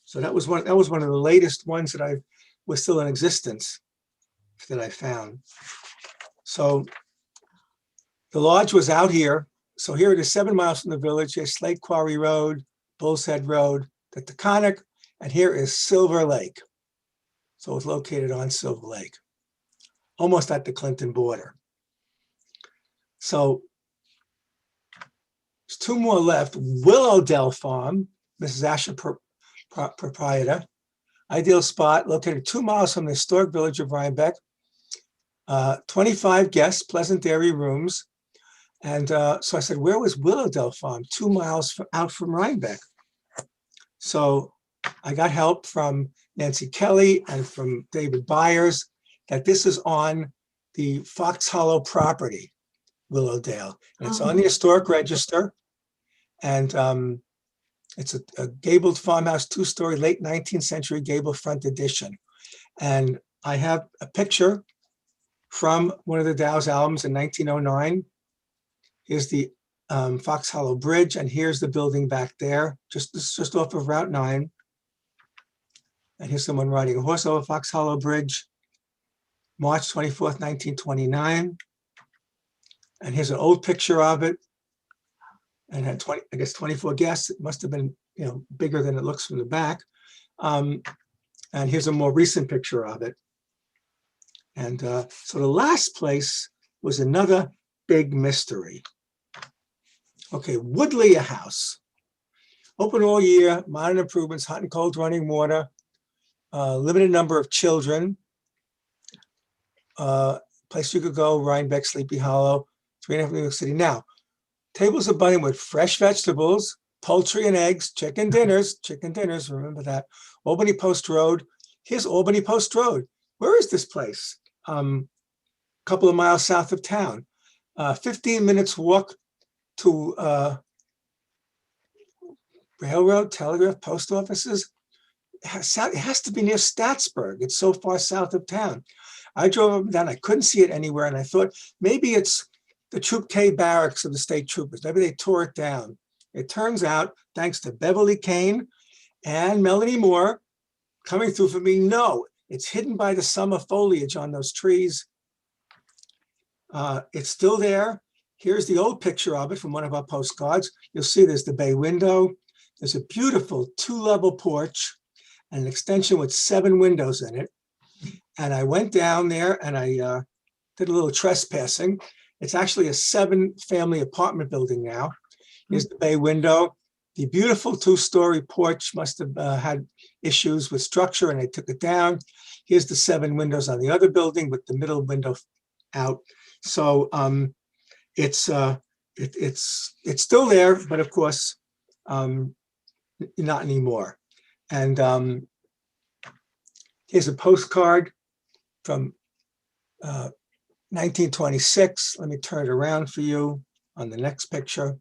So that was one of the latest ones that was still in existence that I found. So the lodge was out here. So here it is, 7 miles from the village. Here's Slate Quarry Road, Bull's Head Road, the Taconic, and here is Silver Lake. So it's located on Silver Lake, almost at the Clinton border. So there's 2 more left. Willowdale Farm, Mrs. Asher, proprietor. Ideal spot, located 2 miles from the historic village of Rhinebeck. 25 guests, pleasant airy rooms. And so I said, where was Willowdale Farm? 2 miles out from Rhinebeck. So I got help from Nancy Kelly and from David Byers that this is on the Fox Hollow property, Willowdale. And it's on the historic register. And it's a gabled farmhouse, 2-story, late 19th century gable front addition. And I have a picture from one of the Dow's albums in 1909. Here's the Fox Hollow Bridge, and here's the building back there, just off of Route 9. And here's someone riding a horse over Fox Hollow Bridge, March 24th, 1929. And here's an old picture of it. And had 24 guests. It must have been, bigger than it looks from the back. And here's a more recent picture of it. And so the last place was another big mystery. Okay, Woodley House. Open all year, modern improvements, hot and cold running water, limited number of children. Place you could go, Rhinebeck, Sleepy Hollow, 3.5 New York City. Now, tables abundant with fresh vegetables, poultry and eggs, chicken dinners, remember that. Albany Post Road. Here's Albany Post Road. Where is this place? A couple of miles south of town. 15 minutes walk to railroad, telegraph, post offices. It has to be near Statsburg. It's so far south of town. I drove up and down. I couldn't see it anywhere. And I thought maybe it's the Troop K barracks of the state troopers. Maybe they tore it down. It turns out, thanks to Beverly Kane and Melanie Moore coming through for me, no, it's hidden by the summer foliage on those trees. It's still there. Here's the old picture of it from one of our postcards. You'll see there's the bay window. There's a beautiful 2-level porch and an extension with 7 windows in it. And I went down there and I did a little trespassing. It's actually a 7-family apartment building now. Here's the bay window. The beautiful 2-story porch must have had issues with structure and they took it down. Here's the 7 windows on the other building with the middle window out. So it's still there, but of course, not anymore. And here's a postcard from 1926. Let me turn it around for you on the next picture.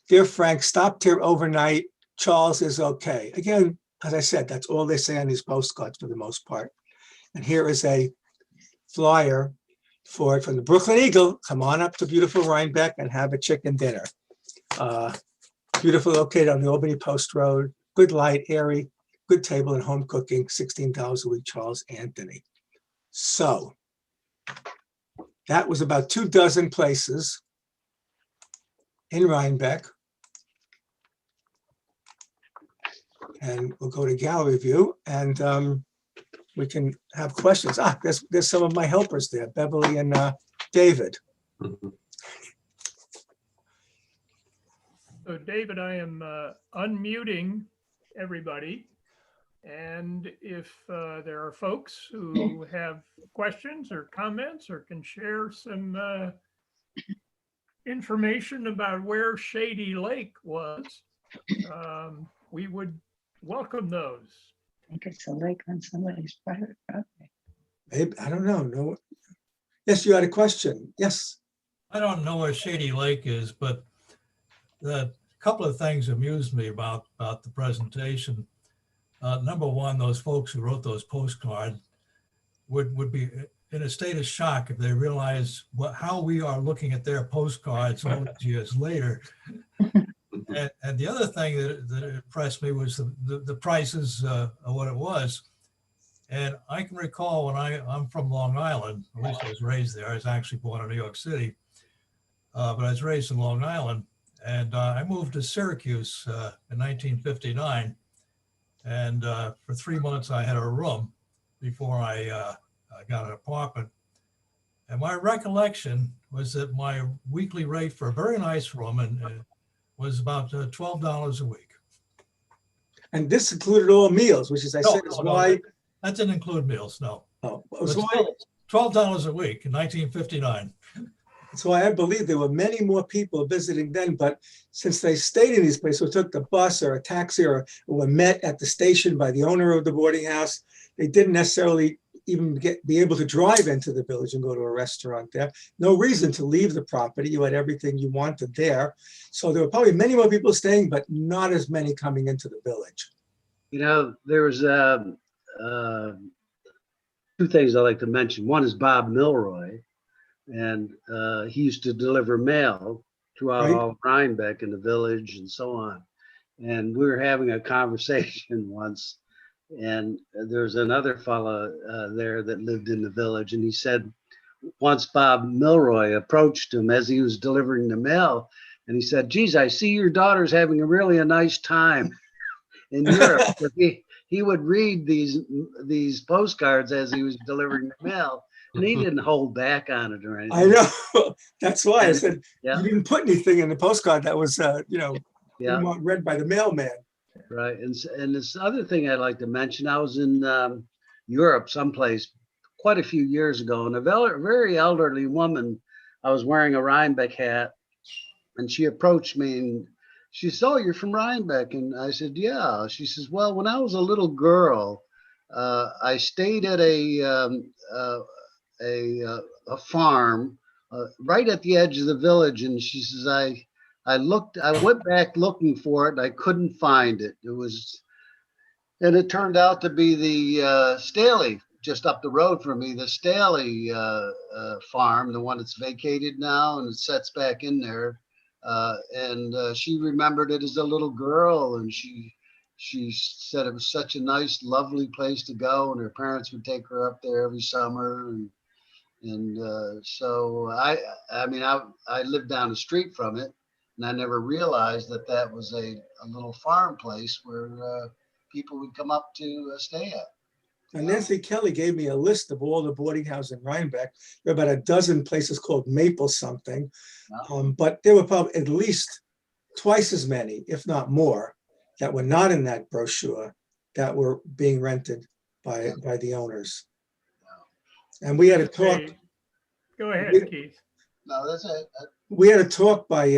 Dear Frank, stopped here overnight. Charles is okay. Again, as I said, that's all they say on these postcards for the most part. And here is a flyer for it from the Brooklyn Eagle. Come on up to beautiful Rhinebeck and have a chicken dinner. Beautiful, located on the Albany Post Road. Good light, airy, good table and home cooking. $16 a week, Charles Anthony. So that was about 24 places in Rhinebeck. And we'll go to gallery view and we can have questions. There's some of my helpers there, Beverly and David. So David, I am unmuting everybody. And if there are folks who have questions or comments or can share some information about where Shady Lake was, we would welcome those. I think it's a lake on somebody's private property. Maybe, I don't know. No. Yes, you had a question. Yes. I don't know where Shady Lake is, but the couple of things amused me about the presentation. Number one, those folks who wrote those postcards would be in a state of shock if they realize how we are looking at their postcards all these years later. And the other thing that impressed me was the prices of what it was. And I can recall when I'm from Long Island, at least I was raised there. I was actually born in New York City, but I was raised in Long Island. And I moved to Syracuse in 1959. And for 3 months, I had a room before I got an apartment. And my recollection was that my weekly rate for a very nice room was about $12 a week. And this included all meals, which is I said is why. That didn't include meals, no. Oh, $12 a week in 1959. That's why I believe there were many more people visiting then, but since they stayed in these places, or took the bus or a taxi or were met at the station by the owner of the boarding house, they didn't necessarily even be able to drive into the village and go to a restaurant there. No reason to leave the property. You had everything you wanted there. So there were probably many more people staying, but not as many coming into the village. You know, there was two things I like to mention. One is Bob Milroy, and he used to deliver mail throughout all Rhinebeck in the village and so on. And we were having a conversation once, and there's another fella there that lived in the village, and he said once Bob Milroy approached him as he was delivering the mail, and he said, "Geez, I see your daughter's having a nice time in Europe." He would read these postcards as he was delivering the mail, and he didn't hold back on it or anything. I know. That's why I said you didn't put anything in the postcard that was, read by the mailman. Right. And this other thing I'd like to mention, I was in Europe someplace quite a few years ago, and a very elderly woman, I was wearing a Rhinebeck hat, and she approached me and she said, "Oh, you're from Rhinebeck?" And I said, "Yeah." She says, "Well, when I was a little girl, I stayed at a farm right at the edge of the village." And she says, I went back looking for it and I couldn't find it. And it turned out to be the Staley, just up the road from me, the Staley farm, the one that's vacated now and it sets back in there. And she remembered it as a little girl, and she said it was such a nice, lovely place to go, and her parents would take her up there every summer. And so I mean, I lived down the street from it, and I never realized that that was a little farm place where people would come up to stay at. And Nancy Kelly gave me a list of all the boarding houses in Rhinebeck. There are about a dozen places called Maple something, but there were probably at least twice as many, if not more, that were not in that brochure that were being rented by the owners. And we had a talk. Okay. Go ahead, Keith. No, that's it. We had a talk by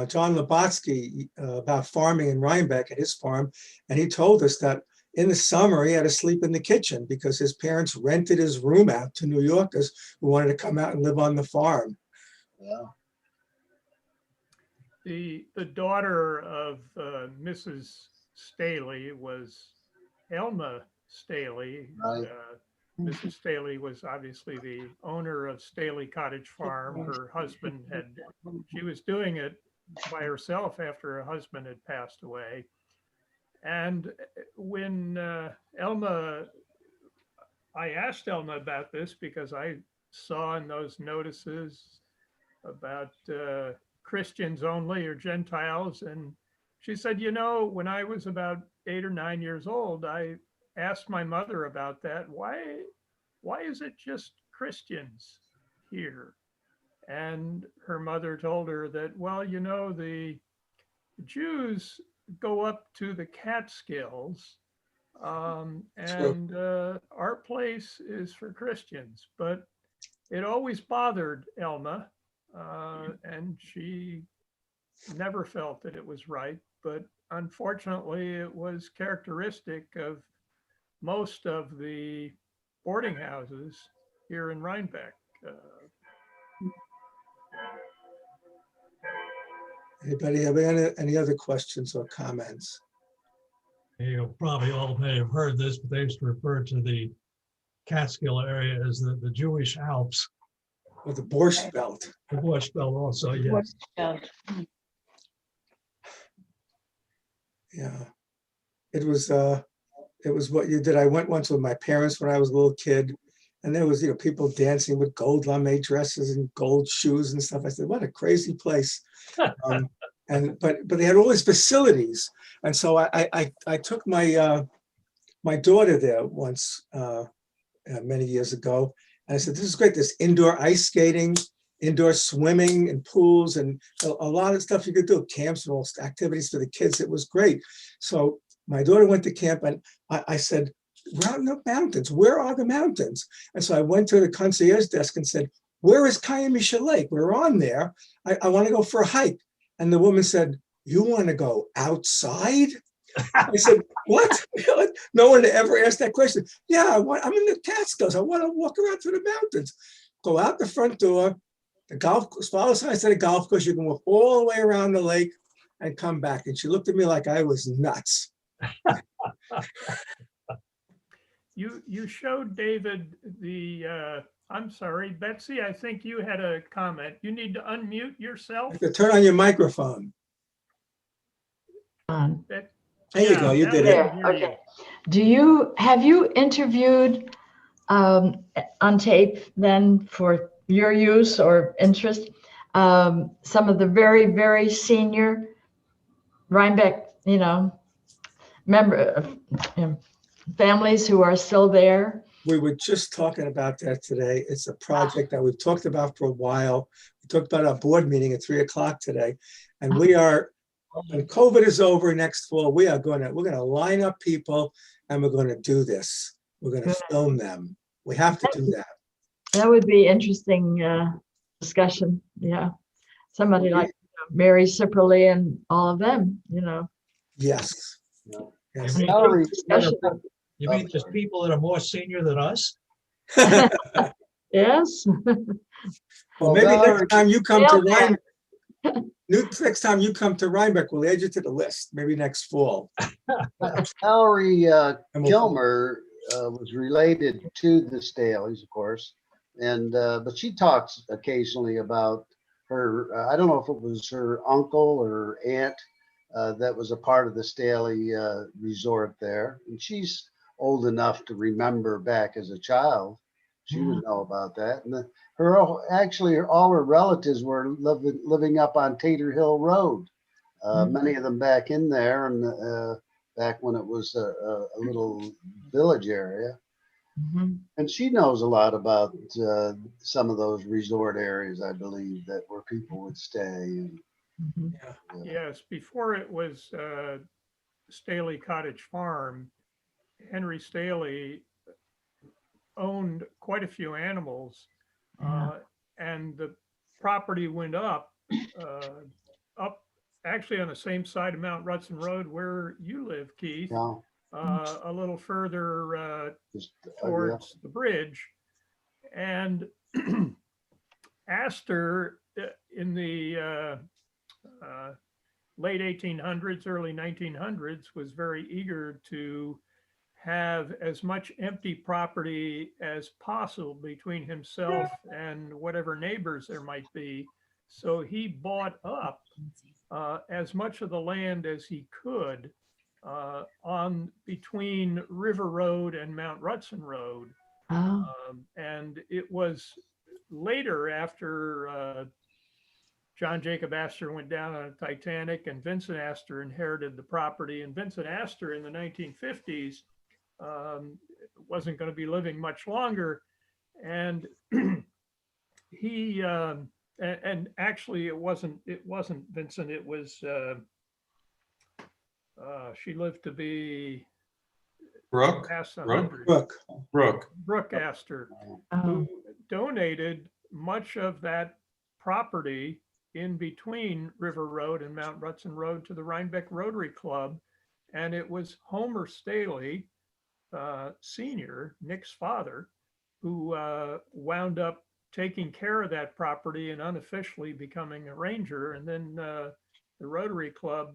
John Labotsky about farming in Rhinebeck at his farm, and he told us that in the summer he had to sleep in the kitchen because his parents rented his room out to New Yorkers who wanted to come out and live on the farm. Yeah. The daughter of Mrs. Staley was Elma Staley. Right. Mrs. Staley was obviously the owner of Staley Cottage Farm. Her husband she was doing it by herself after her husband had passed away. And when I asked Elma about this because I saw in those notices about Christians only or Gentiles. And she said, you know, when I was about 8 or 9 years old, I asked my mother about that. Why is it just Christians here? And her mother told her that, well, you know, the Jews go up to the Catskills, and our place is for Christians. But it always bothered Elma, and she never felt that it was right. But unfortunately, it was characteristic of most of the boarding houses here in Rhinebeck. Anybody have any other questions or comments? You probably all may have heard this, but they used to refer to the Catskill area as the Jewish Alps. Or the Borscht Belt? The Borscht Belt also, yes. Yeah, it was what you did. I went once with my parents when I was a little kid, and there was, you know, people dancing with gold lame dresses and gold shoes and stuff. I said, what a crazy place. But they had all these facilities, and so I took my my daughter there once many years ago, and I said, this is great. There's indoor ice skating, indoor swimming, and pools, and a lot of stuff you could do, camps and all activities for the kids. It was great. So my daughter went to camp, and I said, we're out in the mountains. Where are the mountains? And so I went to the concierge desk and said, where is Kayamisha Lake? We're on there. I want to go for a hike. And the woman said, you want to go outside? I said, what? No one ever asked that question. Yeah, I'm in the Catskills. I want to walk around through the mountains. Go out the front door. The golf course, follow signs to the golf course. You can walk all the way around the lake and come back. And she looked at me like I was nuts. You showed David the, I'm sorry, Betsy, I think you had a comment. You need to unmute yourself. You have to turn on your microphone. There you go, you did it. Okay. Have you interviewed on tape then for your use or interest, some of the very, very senior Rhinebeck, families who are still there? We were just talking about that today. It's a project that we've talked about for a while. We talked about our board meeting at 3 o'clock today. And we are, when COVID is over next fall, we're going to line up people and we're going to do this. We're going to film them. We have to do that. That would be interesting discussion. Yeah. Somebody like Mary Cipperly and all of them, Yes. Yes. You mean just people that are more senior than us? Yes. Well, maybe next time you come to Rhinebeck, next time you come to Rhinebeck, we'll add you to the list, maybe next fall. Valerie Kilmer was related to the Staleys, of course, and but she talks occasionally about her, I don't know if it was her uncle or aunt that was a part of the Staley resort there. And she's old enough to remember back as a child. She would know about that. And actually, all her relatives were living up on Tater Hill Road. Many of them back in there, and back when it was a little village area. Mhm. And she knows a lot about some of those resort areas, I believe, that where people would stay. And, Mhm. Yes, before it was Staley Cottage Farm, Henry Staley owned quite a few animals, and the property went up actually on the same side of Mount Rutson Road where you live, Keith, yeah, a little further just, towards the bridge. And Astor in the late 1800s, early 1900s was very eager to have as much empty property as possible between himself and whatever neighbors there might be. So he bought up as much of the land as he could on between River Road and Mount Rutson Road. Oh, And it was later, after John Jacob Astor went down on a Titanic and Vincent Astor inherited the property. And Vincent Astor in the 1950s wasn't going to be living much longer. And he, and actually it wasn't Vincent, it was, she lived to be Brooke, past Brooke? 100. Brooke. Brooke Astor, oh, who donated much of that property in between River Road and Mount Rutson Road to the Rhinebeck Rotary Club. And it was Homer Staley, Sr., Nick's father, who wound up taking care of that property and unofficially becoming a ranger. And then the Rotary Club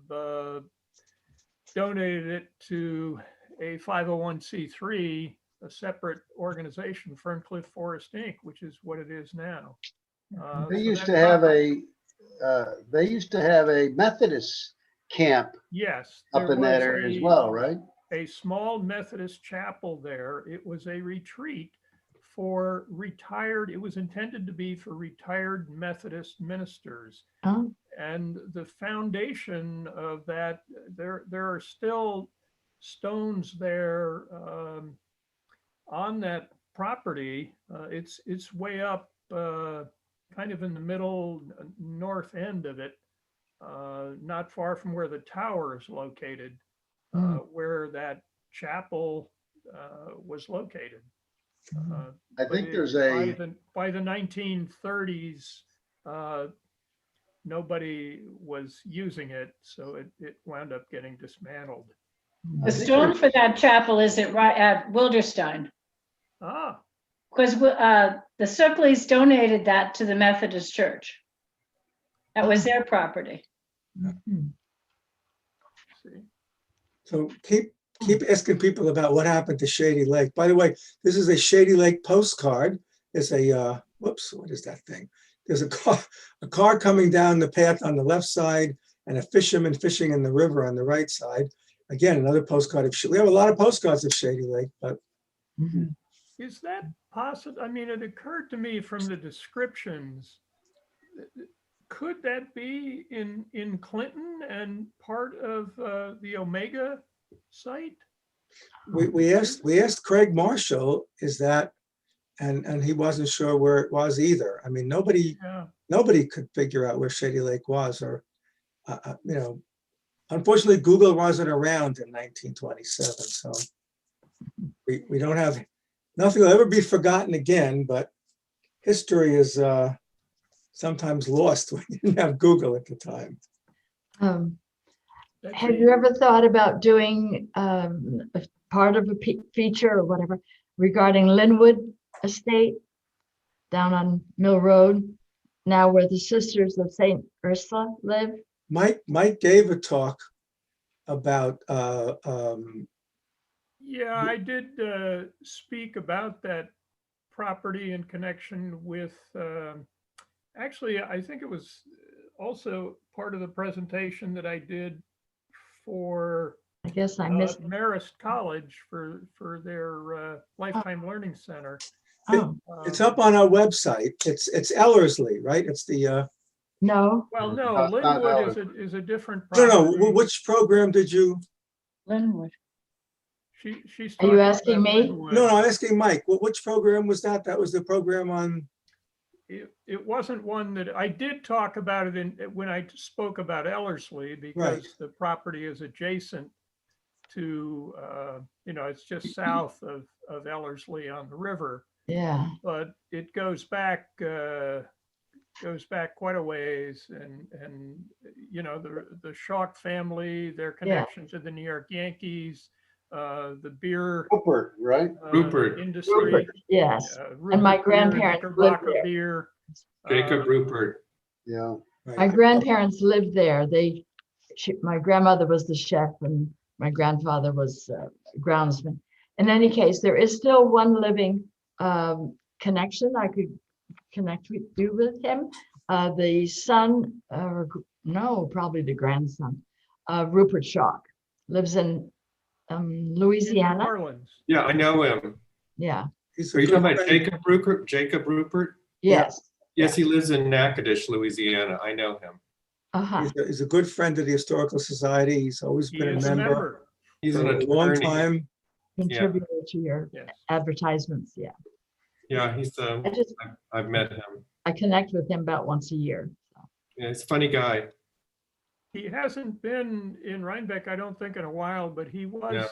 donated it to a 501c3, a separate organization, Ferncliff Forest Inc., which is what it is now. They So used that to have property- a Methodist camp Yes, up there in that was area as well, right? a small Methodist chapel there. It was a retreat for retired, it was intended to be for retired Methodist ministers. oh, And the foundation of that, there are still stones there on that property. It's way up kind of in the middle north end of it, not far from where the tower is located, where that chapel was located. I But think there's by the 1930s, nobody was using it, so it wound up getting dismantled. The stone for that chapel is at Wilderstein, Ah, because the Circleys donated that to the Methodist Church. That was their property. mhm. see, So keep asking people about what happened to Shady Lake. By the way, this is a Shady Lake postcard. It's a whoops, what is that thing? There's a car coming down the path on the left side and a fisherman fishing in the river on the right side. Again, another postcard of, we have a lot of postcards of Shady Lake, but Mhm. is that possible? I mean, it occurred to me from the descriptions, could that be in Clinton and part of the Omega site? we asked Craig Marshall, is that, and he wasn't sure where it was either. I mean, nobody could figure out where Shady Lake was, or unfortunately, Google wasn't around in 1927, so we don't have, nothing will ever be forgotten again, but history is sometimes lost when you didn't have Google at the time. Have you ever thought about doing a part of a feature or whatever regarding Linwood Estate down on Mill Road, now where the Sisters of St. Ursula live? Mike gave a talk about Yeah, I did speak about that property in connection with Actually, I think it was also part of the presentation that I did for I guess I missed. Marist College for their Lifetime Learning Center. Oh, It's up on our website. It's Ellerslie, right? It's the, no, Well, no, No, it's not Linwood is a different no, property. which program did you? Linwood. She's Are you talking asking about me? Linwood. No, I'm asking Mike. Which program was that? That was the program on, It wasn't one that I did talk about it in when I spoke about Ellerslie because the property is adjacent to it's just south of Ellerslie on the river, yeah, but it goes back quite a ways, and the Shaw family, their connection to the New York Yankees, the beer Rupert, right? Rupert. industry. Rupert, yes. Rupert my beer, grandparents lived Knickerbocker there. beer. Jacob Rupert. Yeah. My right, grandparents lived there. My grandmother was the chef and my grandfather was groundsman. In any case, there is still one living connection. I could connect with you with him. The son, no, probably the grandson, Rupert Shaw, lives in In New Louisiana. Orleans. Yeah, I know him. Yeah, he's a Are you good talking about friend. Jacob Rupert? Jacob Rupert? yes. Yes, he lives in Natchitoches, Louisiana. I know him. Uh-huh. He's a good friend of the Historical Society. He's always He been a is a member member. He's for an a long attorney. time. Contributor to your Yes. advertisements. Yeah. Yeah, I've met him. I connect with him about once a year. So. Yeah, he's a funny guy. He hasn't been in Rhinebeck, I don't think, in a while, but he Yeah.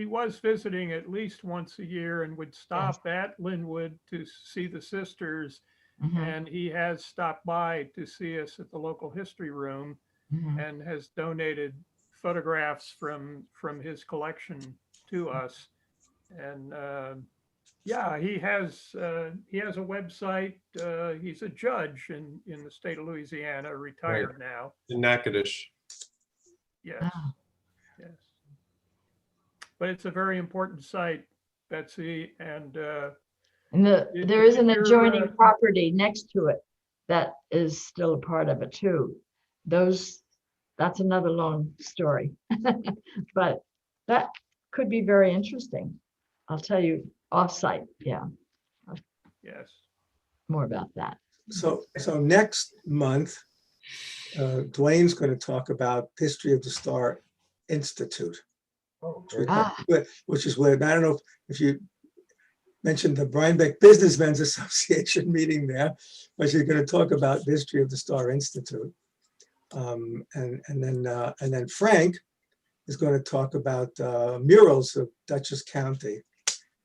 was visiting at least once a year and would stop at Linwood to see the sisters. Mhm, And he has stopped by to see us at the local history room mhm. and has donated photographs from his collection to us. And yeah, he has a website. He's a judge in the state of Louisiana, retired now. In Natchitoches. Yes, Ah, yes. But it's a very important site, Betsy, and and If- there is if an you're, adjoining property next to it that is still a part of it too. That's another long story. But that could be very interesting. I'll tell you off-site, yeah, yes. more about that. So next month, Dwayne's going to talk about History of the Star Institute, Ah, which is where, I don't know if you mentioned the Rhinebeck Businessmen's Association meeting there, but she's going to talk about the History of the Star Institute. And then Frank is going to talk about murals of Dutchess County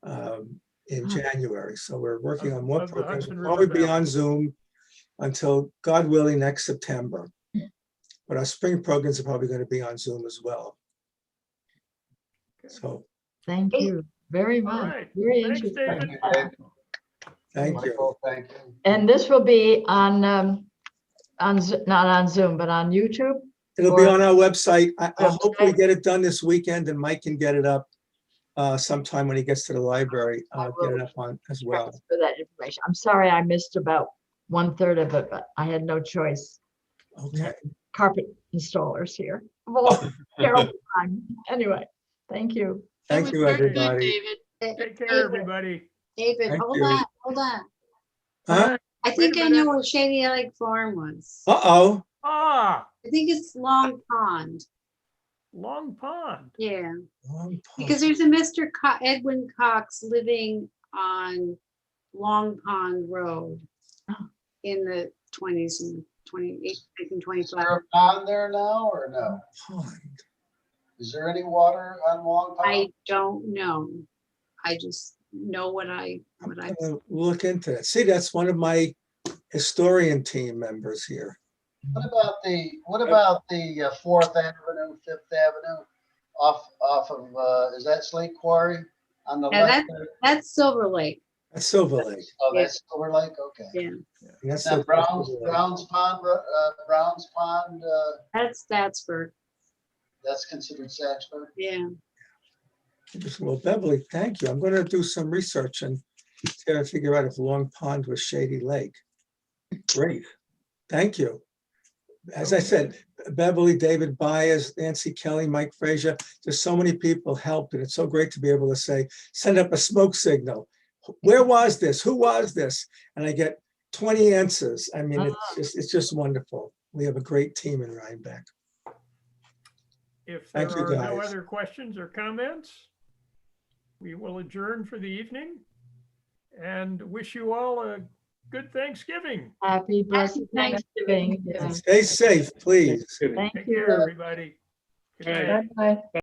in January. So we're working on more Of the programs. Hudson We'll River probably be Valley. on Zoom until, God willing, next September. But our spring programs are probably going to be on Zoom as well. Okay. So thank you very All much. right. Very Thanks, interesting. David. thank you. Michael, thank you. And this will be on not on Zoom, but on YouTube. It'll be Or- on our website. I'll hopefully Website. get it done this weekend and Mike can get it up sometime when he gets to the library. I'll get it up on as well. Thanks for that information. I'm sorry I missed about 1/3 of it, but I had no choice. Okay. Carpet installers here. Well, terrible time. Anyway, thank you. Thank you, everybody. Take care, everybody. David, Thank hold you. on, hold on. Huh? I think Wait a I know minute. where Shady Lake Farm was. Uh-oh. Ah, I think it's Long Pond. Long Pond. Yeah, Long because Pond. there's a Mr. Edwin Cox living on Long Pond Road in the 20s and 1925. Is there a pond there now or no? Pond. Is there any water on Long Pond? I don't know. I just know what I I'm gonna look into that. See, that's one of my historian team members here. What about the Fourth Avenue, Fifth Avenue, off of is that Slate Quarry on the Yeah, left? there? that's Silver Lake. That's Silver Lake. Oh, that's Silver Lake. Okay. Yeah, And that's Now the- Browns Pond, that's Statsburg. that's considered Satchburg. Yeah. Well, Beverly, thank you. I'm going to do some research and try to figure out if Long Pond was Shady Lake. Great. Thank you. As I said, Beverly, David Byers, Nancy Kelly, Mike Frazier, there's so many people helped, and it's so great to be able to say, send up a smoke signal. Where was this? Who was this? And I get 20 answers. I mean, it's just wonderful. We have a great team in Rhinebeck. If there Thank you, are no guys. other questions or comments, we will adjourn for the evening and wish you all a good Thanksgiving. Happy blessed Thanksgiving. Thanksgiving. Yeah. And stay safe, please. Thank Take you. care, everybody. Good All right. night. Bye-bye. Bye.